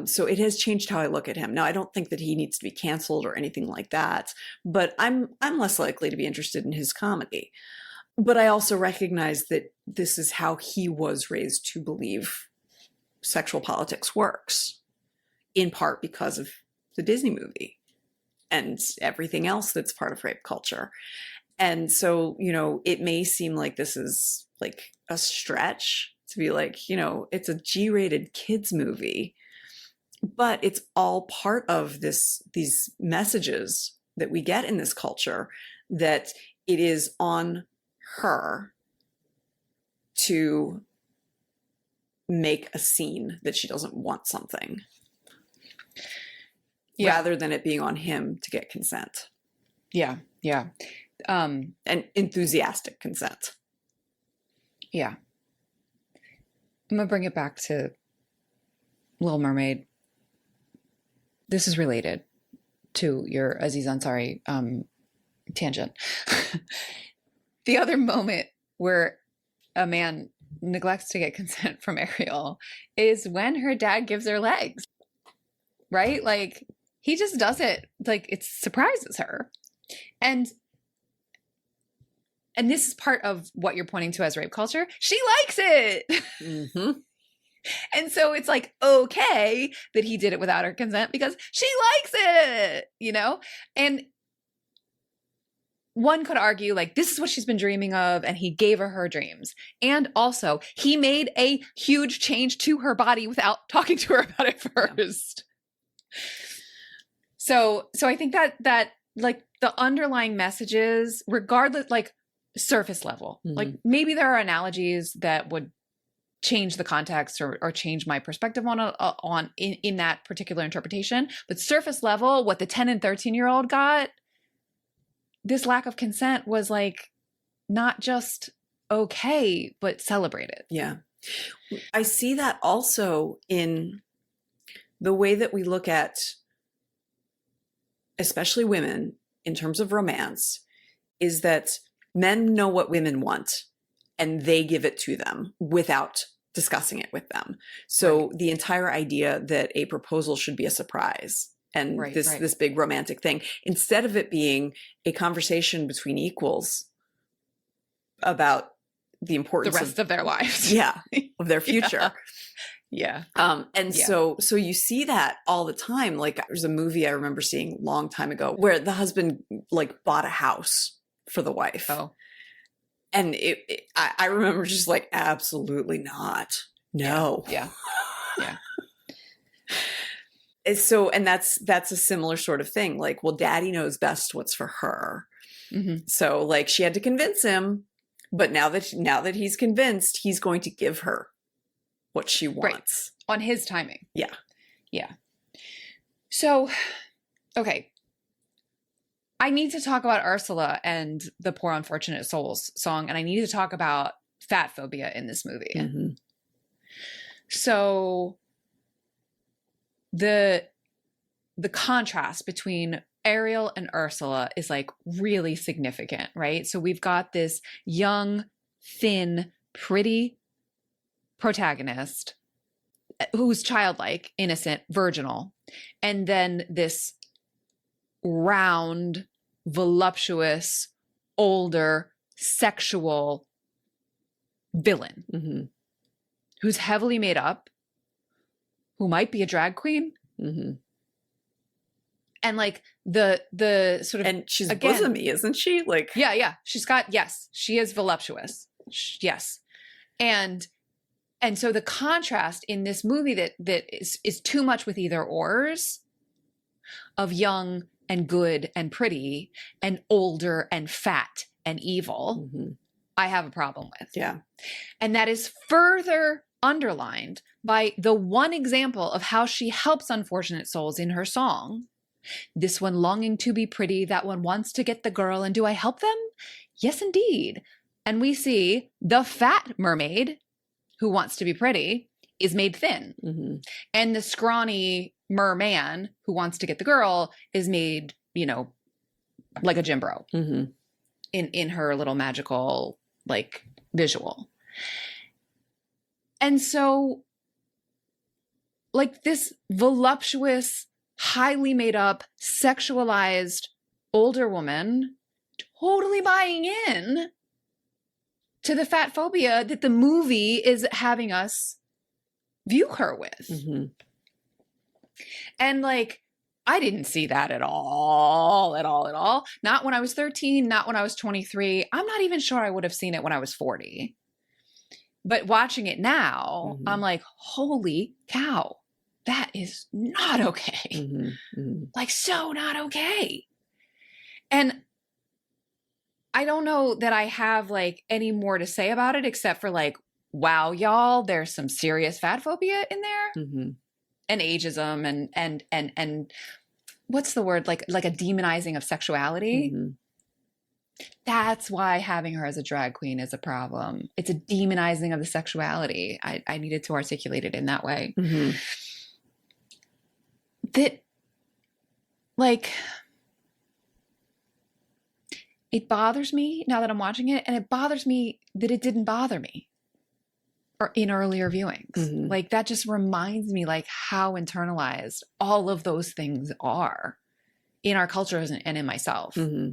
So it has changed how I look at him. Now, I don't think that he needs to be canceled or anything like that, but I'm less likely to be interested in his comedy. But I also recognize that this is how he was raised to believe sexual politics works, in part because of the Disney movie and everything else that's part of rape culture. And so, you know, it may seem like this is like a stretch to be like, you know, it's a G-rated kids movie, but it's all part of these messages that we get in this culture, that it is on her to make a scene that she doesn't want something, rather than it being on him to get consent. Yeah. Yeah. And enthusiastic consent. Yeah. I'm going to bring it back to Little Mermaid. This is related to your Aziz Ansari tangent. The other moment where a man neglects to get consent from Ariel is when her dad gives her legs, right? Like he just does it, like it surprises her. And this is part of what you're pointing to as rape culture. She likes it. Mm-hmm. And so it's like, okay that he did it without her consent because she likes it, you know? And one could argue like, this is what she's been dreaming of, and he gave her dreams. And also he made a huge change to her body without talking to her about it first. Yeah. So I think that like the underlying messages, regardless, like surface level, like maybe there are analogies that would change the context or change my perspective on in that particular interpretation. But surface level, what the 10 and 13-year-old got, this lack of consent was like not just okay, but celebrated. Yeah. I see that also in the way that we look at, especially women, in terms of romance, is that men know what women want and they give it to them without discussing it with them. So right. The entire idea that a proposal should be a surprise and this big romantic thing, instead of it being a conversation between equals about the importance the rest of their lives. Yeah. Of their future. Yeah. So you see that all the time. Like there's a movie I remember seeing a long time ago where the husband like bought a house for the wife. Oh. And I remember just like, absolutely not. No. Yeah. So, and that's a similar sort of thing. Like, well, daddy knows best what's for her. Mm-hmm. So like she had to convince him, but now that he's convinced, he's going to give her what she wants. Right. On his timing. Yeah. Yeah. So, okay. I need to talk about Ursula and the Poor Unfortunate Souls song, and I need to talk about fat phobia in this movie. Mm-hmm. So the contrast between Ariel and Ursula is like really significant, right? So we've got this young thin, pretty protagonist who's childlike, innocent, virginal, and then this round, voluptuous, older, sexual villain Mm-hmm. who's heavily made up, who might be a drag queen. Mm-hmm. And like the sort of, And she's again, bosomy, isn't she? Like, yeah. She's got, yes, she is voluptuous. Yes. And so the contrast in this movie that is too much with either ors of young and good and pretty and older and fat and evil, mm-hmm. I have a problem with. Yeah. And that is further underlined by the one example of how she helps unfortunate souls in her song. This one longing to be pretty, that one wants to get the girl, and do I help them? Yes, indeed. And we see the fat mermaid who wants to be pretty is made thin. Mm-hmm. And the scrawny merman who wants to get the girl is made, like a gym bro Mm-hmm. in her little magical, like, visual. And so, like, this voluptuous, highly made up, sexualized older woman totally buying in to the fat phobia that the movie is having us view her with. Mm-hmm. And like, I didn't see that at all. Not when I was 13, not when I was 23. I'm not even sure I would have seen it when I was 40. But watching it now, Mm-hmm. I'm like, holy cow, that is not okay. Mm-hmm. Mm-hmm. Like, so not okay. And I don't know that I have like any more to say about it except for like, wow, y'all, there's some serious fat phobia in there. Mm-hmm. And ageism and what's the word? Like a demonizing of sexuality. Mm-hmm. That's why having her as a drag queen is a problem. It's a demonizing of the sexuality. I needed to articulate it in that way. Mm-hmm. That, like, it bothers me now that I'm watching it, and it bothers me that it didn't bother me or in earlier viewings. Mm-hmm. Like, that just reminds me like how internalized all of those things are in our cultures and in myself. Mm-hmm.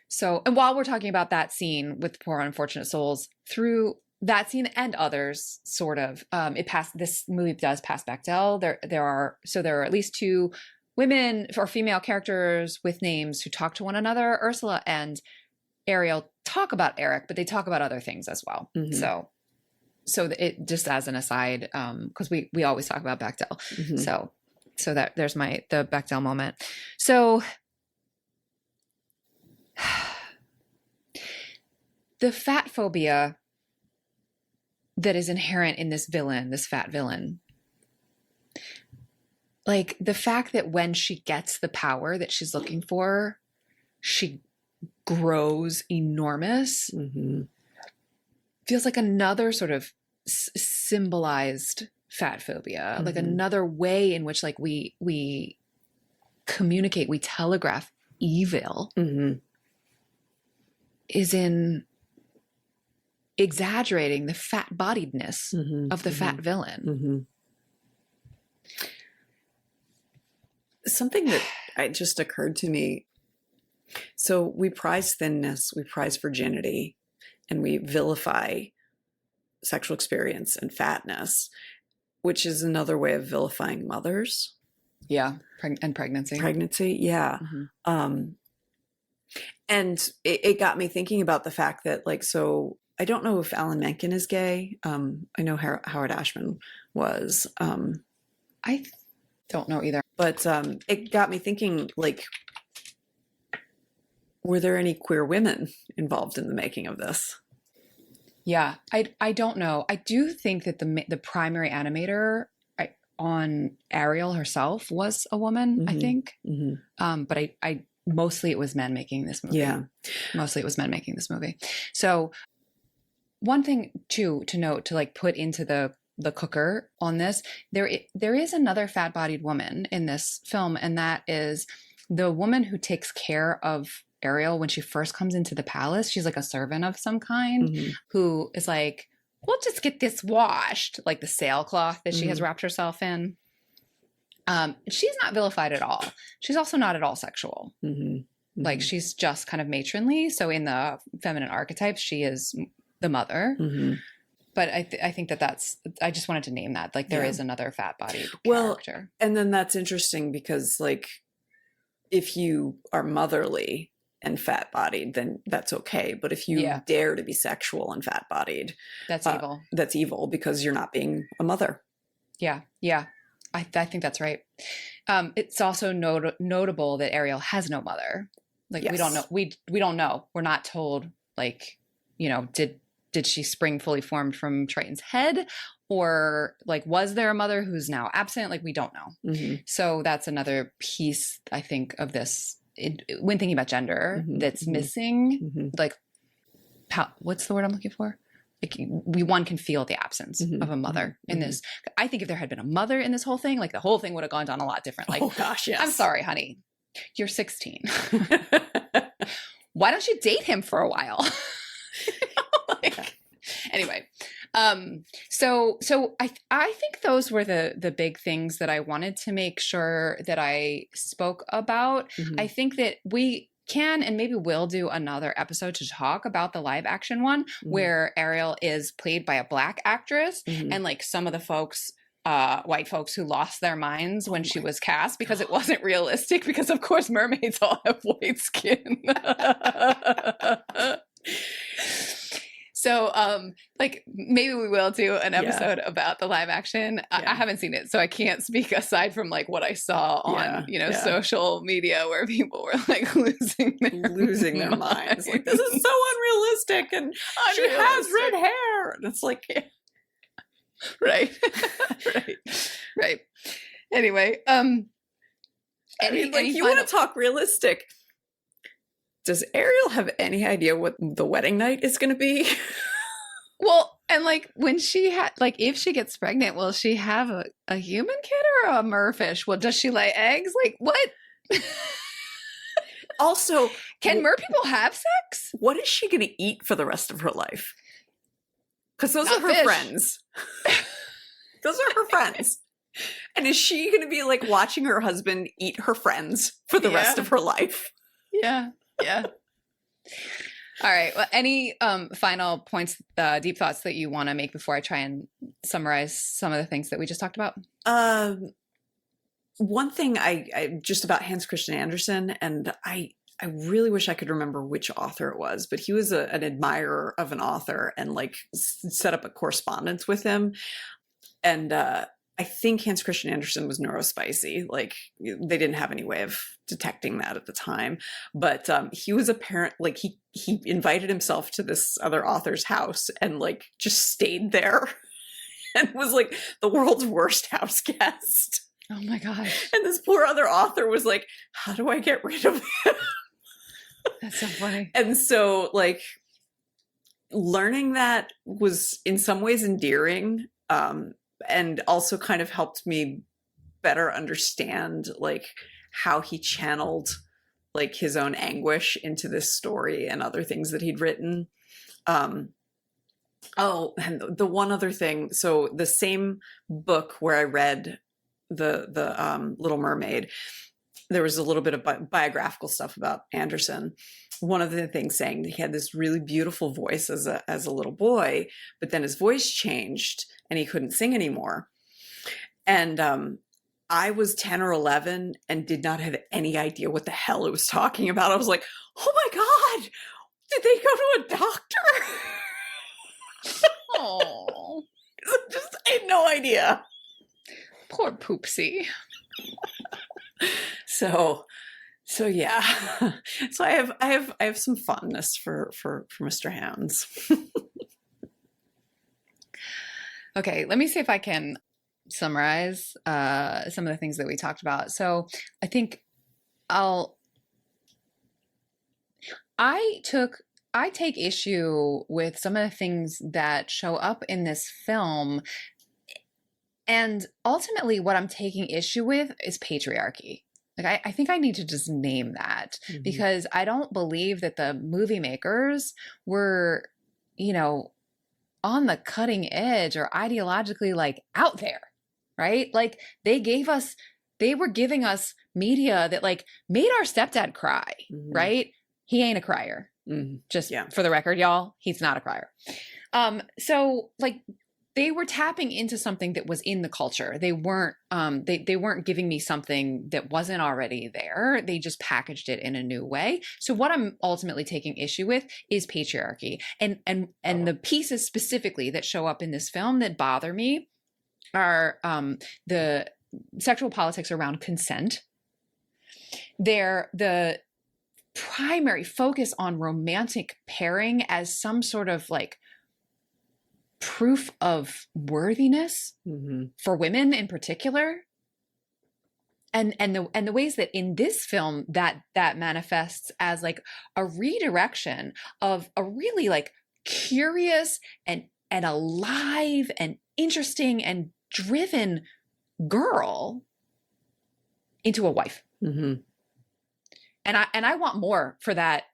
So, and while we're talking about that scene with poor unfortunate souls, through that scene and others, sort of, this movie does pass Bechdel. There are at least two women or female characters with names who talk to one another. Ursula and Ariel talk about Eric, but they talk about other things as well. Mm-hmm. So it just as an aside, because we always talk about Bechdel. Mm-hmm. So that there's the Bechdel moment. So the fat phobia that is inherent in this villain, this fat villain, like the fact that when she gets the power that she's looking for, she grows enormous, Mm-hmm. feels like another sort of symbolized fat phobia, Mm-hmm. like another way in which like we communicate, we telegraph evil, Mm-hmm. is in exaggerating the fat bodiedness Mm-hmm. of the Mm-hmm. fat villain. Mm-hmm. Something that just occurred to me. So we prize thinness, we prize virginity, and we vilify sexual experience and fatness, which is another way of vilifying mothers. Yeah. And pregnancy. Pregnancy, yeah. Mm-hmm. And it got me thinking about the fact that, like, so I don't know if Alan Menken is gay. I know Howard Ashman was. I don't know either. But it got me thinking, like, were there any queer women involved in the making of this? Yeah, I don't know. I do think that the primary animator on Ariel herself was a woman, Mm-hmm. I think. Mm-hmm. But I mostly it was men making this movie. Yeah. Mostly it was men making this movie. So one thing to note, to like put into the cooker on this, there is another fat-bodied woman in this film, and that is the woman who takes care of Ariel, when she first comes into the palace, she's like a servant of some kind Mm-hmm. who is like, we'll just get this washed, like the sailcloth that she has Mm-hmm. wrapped herself in. She's not vilified at all. She's also not at all sexual. Mm-hmm. Like she's just kind of matronly. So in the feminine archetypes, she is the mother. Mm-hmm. But I think that's, I just wanted to name that. Like there is another fat bodied character. And then that's interesting because like, if you are motherly and fat bodied, then that's okay. But if you dare to be sexual and fat bodied, that's evil. That's evil because you're not being a mother. Yeah. Yeah. I think that's right. It's also notable that Ariel has no mother. Like we don't know. We don't know. We're not told like, you know, did she spring fully formed from Triton's head, or like was there a mother who's now absent? Like we don't know. Mm-hmm. So that's another piece I think of this when thinking about gender that's missing. Mm-hmm. Like what's the word I'm looking for? Like one can feel the absence of a mother in this. I think if there had been a mother in this whole thing, like the whole thing would have gone down a lot different. Like, oh gosh, yes. I'm sorry, honey, you're 16. Why don't you date him for a while? Anyway, so I think those were the big things that I wanted to make sure that I spoke about. Mm-hmm. I think that we can and maybe will do another episode to talk about the live action one where Ariel is played by a Black actress and like some of the folks, white folks who lost their minds when she was cast because it wasn't realistic because of course mermaids all have white skin. So, like maybe we will do an episode about the live action. I haven't seen it, so I can't speak aside from like what I saw on, social media where people were like losing their minds. Like, this is so unrealistic, and she has red hair, and it's like, right. Anyway, you want to talk realistic? Does Ariel have any idea what the wedding night is going to be? Well, and like when she had, like if she gets pregnant, will she have a human kid or a merfish? Well, does she lay eggs? Like what? Also, can mer people have sex? What is she going to eat for the rest of her life? Because those are her friends. Those are her friends. And is she going to be like watching her husband eat her friends for the rest of her life? Yeah. Yeah. All right. Well, any final points, deep thoughts that you want to make before I try and summarize some of the things that we just talked about? One thing I just about Hans Christian Andersen, and I really wish I could remember which author it was, but he was an admirer of an author and like set up a correspondence with him. And I think Hans Christian Andersen was neurospicy. Like they didn't have any way of detecting that at the time, but he was like he invited himself to this other author's house and like just stayed there and was like the world's worst house guest. Oh my gosh. And this poor other author was like, how do I get rid of him? That's so funny. And so like learning that was in some ways endearing. And also kind of helped me better understand like how he channeled like his own anguish into this story and other things that he'd written. And the one other thing, so the same book where I read the Little Mermaid, there was a little bit of biographical stuff about Andersen. One of the things saying he had this really beautiful voice as a little boy, but then his voice changed and he couldn't sing anymore. And I was 10 or 11 and did not have any idea what the hell it was talking about. I was like, oh my God, did they go to a doctor? Oh, I had no idea. Poor Poopsie. So yeah. So I have some fondness for Mr. Hans. Okay, let me see if I can summarize some of the things that we talked about. So I think I take issue with some of the things that show up in this film. And ultimately what I'm taking issue with is patriarchy. Like, I think I need to just name that, because I don't believe that the movie makers were, you know, on the cutting edge or ideologically like out there, right? Like they were giving us media that like made our stepdad cry, right? He ain't a crier. Just for the record, y'all, he's not a crier. So like they were tapping into something that was in the culture. They weren't they weren't giving me something that wasn't already there. They just packaged it in a new way. So what I'm ultimately taking issue with is patriarchy. And the pieces specifically that show up in this film that bother me are the sexual politics around consent. They're the primary focus on romantic pairing as some sort of like proof of worthiness for women in particular, and the ways that in this film that manifests as like a redirection of a really like curious and alive and interesting and driven girl into a wife. And I want more for that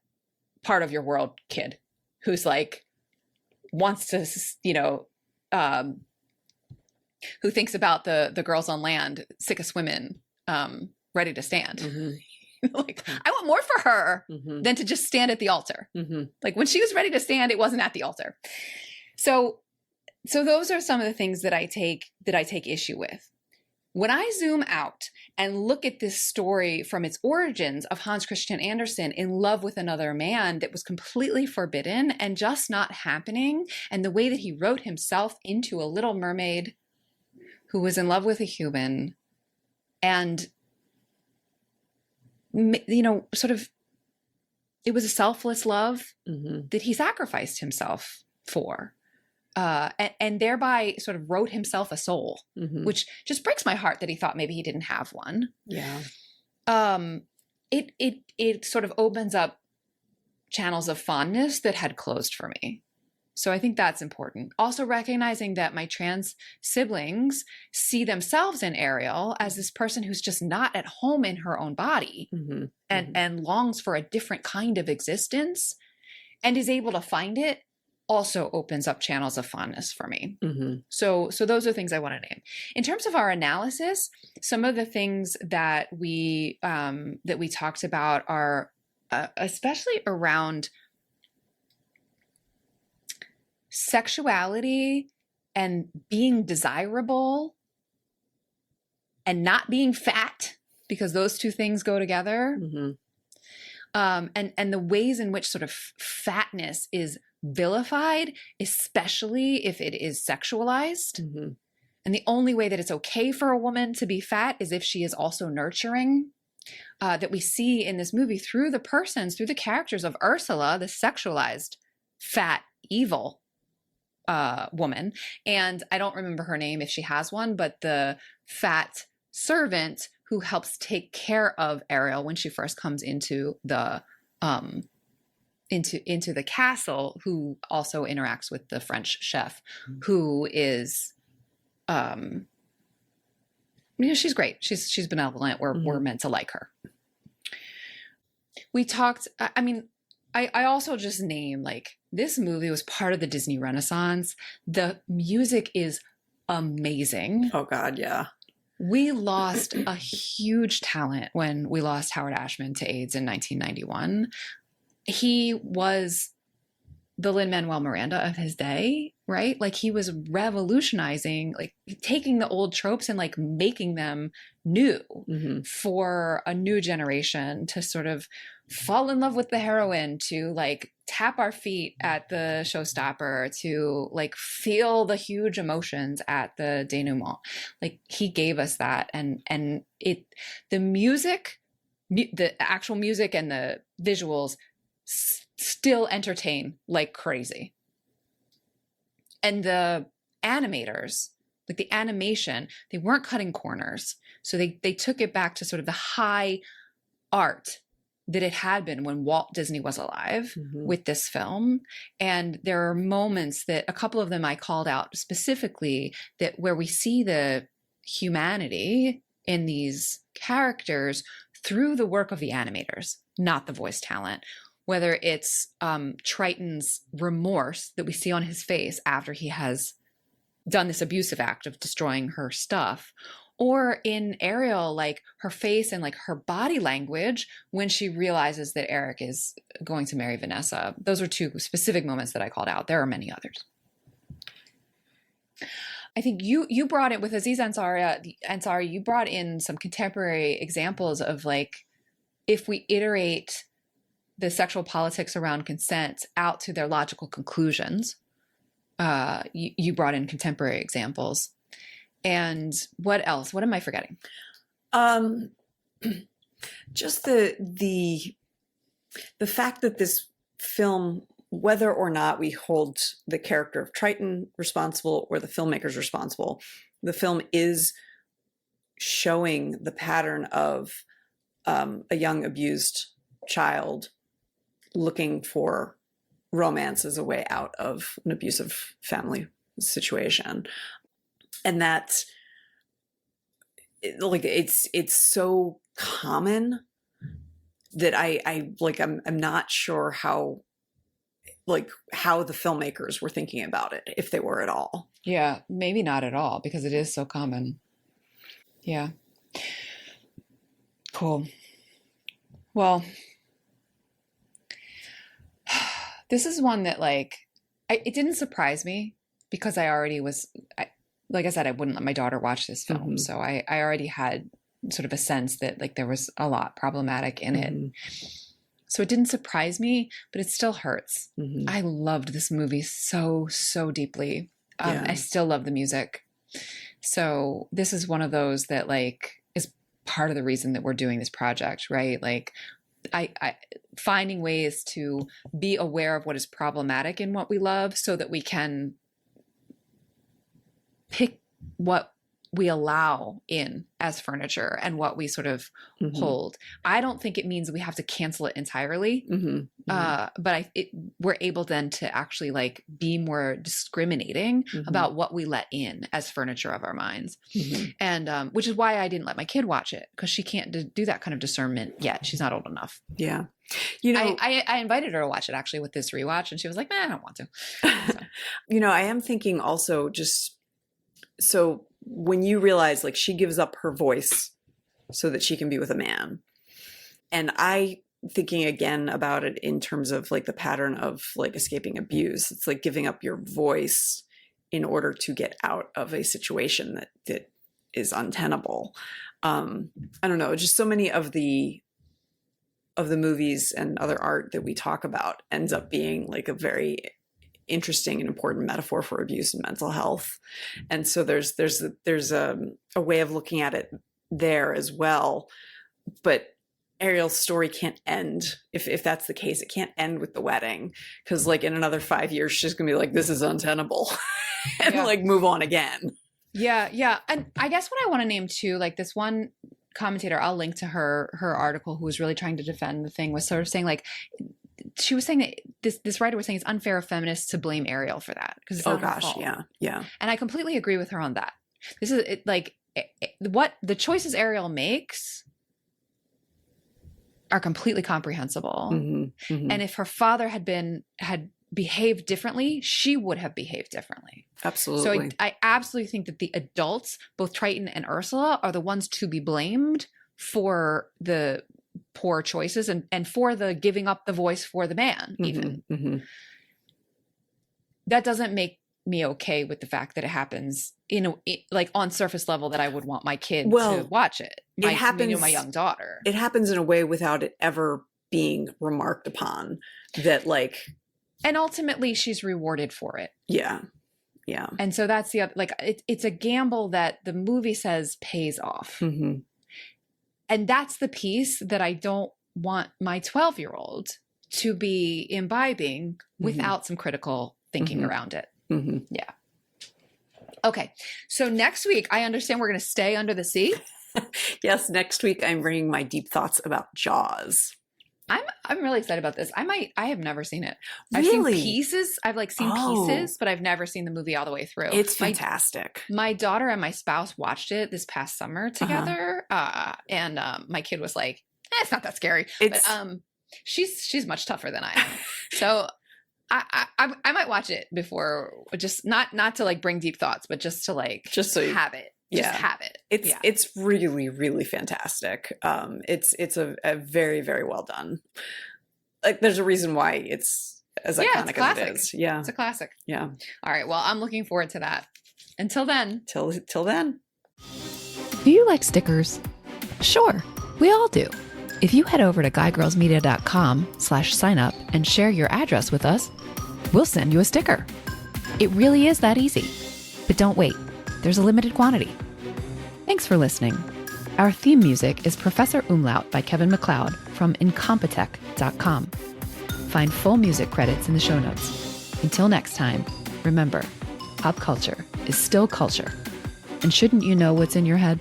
part of your world kid who's like wants to, you know, who thinks about the girls on land, sick of swimming, ready to stand. Like, I want more for her than to just stand at the altar. Like when she was ready to stand, it wasn't at the altar. So those are some of the things that I take issue with. When I zoom out and look at this story from its origins of Hans Christian Andersen in love with another man that was completely forbidden and just not happening, and the way that he wrote himself into a Little Mermaid who was in love with a human, and, you know, sort of, it was a selfless love that he sacrificed himself for. And thereby sort of wrote himself a soul, which just breaks my heart that he thought maybe he didn't have one. Yeah. It sort of opens up channels of fondness that had closed for me. So I think that's important. Also recognizing that my trans siblings see themselves in Ariel as this person who's just not at home in her own body and longs for a different kind of existence and is able to find it, also opens up channels of fondness for me. So those are things I want to name. In terms of our analysis, some of the things that we talked about are especially around sexuality and being desirable and not being fat, because those two things go together. And the ways in which sort of fatness is vilified, especially if it is sexualized. And the only way that it's okay for a woman to be fat is if she is also nurturing. That we see in this movie through the characters of Ursula, the sexualized, fat, evil woman. And I don't remember her name if she has one, but the fat servant who helps take care of Ariel when she first comes into the into the castle, who also interacts with the French chef, who is, you know, she's great. She's benevolent. We're meant to like her. We talked, I mean, I also just name, like, this movie was part of the Disney Renaissance. The music is amazing. Oh God, yeah. We lost a huge talent when we lost Howard Ashman to AIDS in 1991. He was the Lin-Manuel Miranda of his day, right? Like, he was revolutionizing, like taking the old tropes and like making them new for a new generation to sort of fall in love with the heroine, to like tap our feet at the showstopper, to like feel the huge emotions at the denouement. Like, he gave us that, and the music, the actual music and the visuals still entertain like crazy. And the animators, like the animation, they weren't cutting corners. So they took it back to sort of the high art that it had been when Walt Disney was alive with this film. And there are moments that, a couple of them I called out specifically, that where we see the humanity in these characters through the work of the animators, not the voice talent. Whether it's Triton's remorse that we see on his face after he has done this abusive act of destroying her stuff, or in Ariel, like her face and like her body language when she realizes that Eric is going to marry Vanessa. Those are two specific moments that I called out. There are many others. I think you brought it with Aziz Ansari, you brought in some contemporary examples of like, if we iterate the sexual politics around consent out to their logical conclusions, you brought in contemporary examples. And what else? What am I forgetting? Just the fact that this film, whether or not we hold the character of Triton responsible or the filmmakers responsible, the film is showing the pattern of a young abused child looking for romance as a way out of an abusive family situation. And that, like, it's so common that I'm not sure how the filmmakers were thinking about it, if they were at all. Yeah, maybe not at all, because it is so common. Yeah. Cool. Well, this is one that it didn't surprise me because I already was, like I said, I wouldn't let my daughter watch this film. Mm-hmm. So I already had sort of a sense that like there was a lot problematic in Mm-hmm. it. So it didn't surprise me, but it still hurts. Mm-hmm. I loved this movie so, so deeply. Yeah. I still love the music. So this is one of those that like is part of the reason that we're doing this project, right? Like I finding ways to be aware of what is problematic in what we love so that we can pick what we allow in as furniture and what we sort of Mm-hmm. hold. I don't think it means we have to cancel it entirely. Mm-hmm. Mm-hmm. But we're able then to actually like be more discriminating Mm-hmm. about what we let in as furniture of our minds. Mm-hmm. And which is why I didn't let my kid watch it, because she can't do that kind of discernment yet. She's not old enough. Yeah. You know, I invited her to watch it actually with this rewatch, and she was like, I don't want to. So. You know, I am thinking also just, so when you realize like she gives up her voice so that she can be with a man, and I thinking again about it in terms of like the pattern of like escaping abuse, it's like giving up your voice in order to get out of a situation that is untenable. I don't know, just so many of the movies and other art that we talk about ends up being like a very interesting and important metaphor for abuse and mental health. And so there's a way of looking at it there as well. But Ariel's story can't end, if that's the case, it can't end with the wedding, because like in another 5 years she's gonna be like, this is untenable, and like move on again. Yeah. And I guess what I want to name too, like this one commentator, I'll link to her article, who was really trying to defend the thing, was sort of saying like, she was saying that this writer was saying it's unfair of feminists to blame Ariel for that, because it's not her fault. Yeah. And I completely agree with her on that. This is what the choices Ariel makes are completely comprehensible. Mm-hmm, mm-hmm. And if her father had behaved differently, she would have behaved differently. Absolutely. So I absolutely think that the adults, both Triton and Ursula, are the ones to be blamed for the poor choices and for the giving up the voice for the man, even. Mm-hmm, mm-hmm. That doesn't make me okay with the fact that it happens like on surface level, that I would want my kid to watch it. It happens, my young daughter. It happens in a way without it ever being remarked upon, that like, and ultimately she's rewarded for it. Yeah. And so that's the other, like it's a gamble that the movie says pays off. Mm-hmm. And that's the piece that I don't want my 12-year-old to be imbibing without some critical thinking around it. Mm-hmm. Yeah. Okay. So next week, I understand we're going to stay under the sea. Yes. Next week, I'm bringing my deep thoughts about Jaws. I'm really excited about this. I have never seen it. Really? I've seen pieces. I've seen pieces, but I've never seen the movie all the way through. It's fantastic. My daughter and my spouse watched it this past summer together. And my kid was like, it's not that scary. But she's much tougher than I am. So I might watch it before, just not to like bring deep thoughts, but just to like just so you have it. Yeah. Just have it. It's really, really fantastic. It's a very, very well done. Like there's a reason why it's as iconic as it is. Yeah. It's a classic. Yeah. All right. Well, I'm looking forward to that. Until then. Till then. Do you like stickers? Sure. We all do. If you head over to guygirlsmedia.com/sign-up and share your address with us, we'll send you a sticker. It really is that easy. But don't wait. There's a limited quantity. Thanks for listening. Our theme music is Professor Umlaut by Kevin MacLeod from incompetech.com. Find full music credits in the show notes. Until next time, remember, pop culture is still culture. And shouldn't you know what's in your head?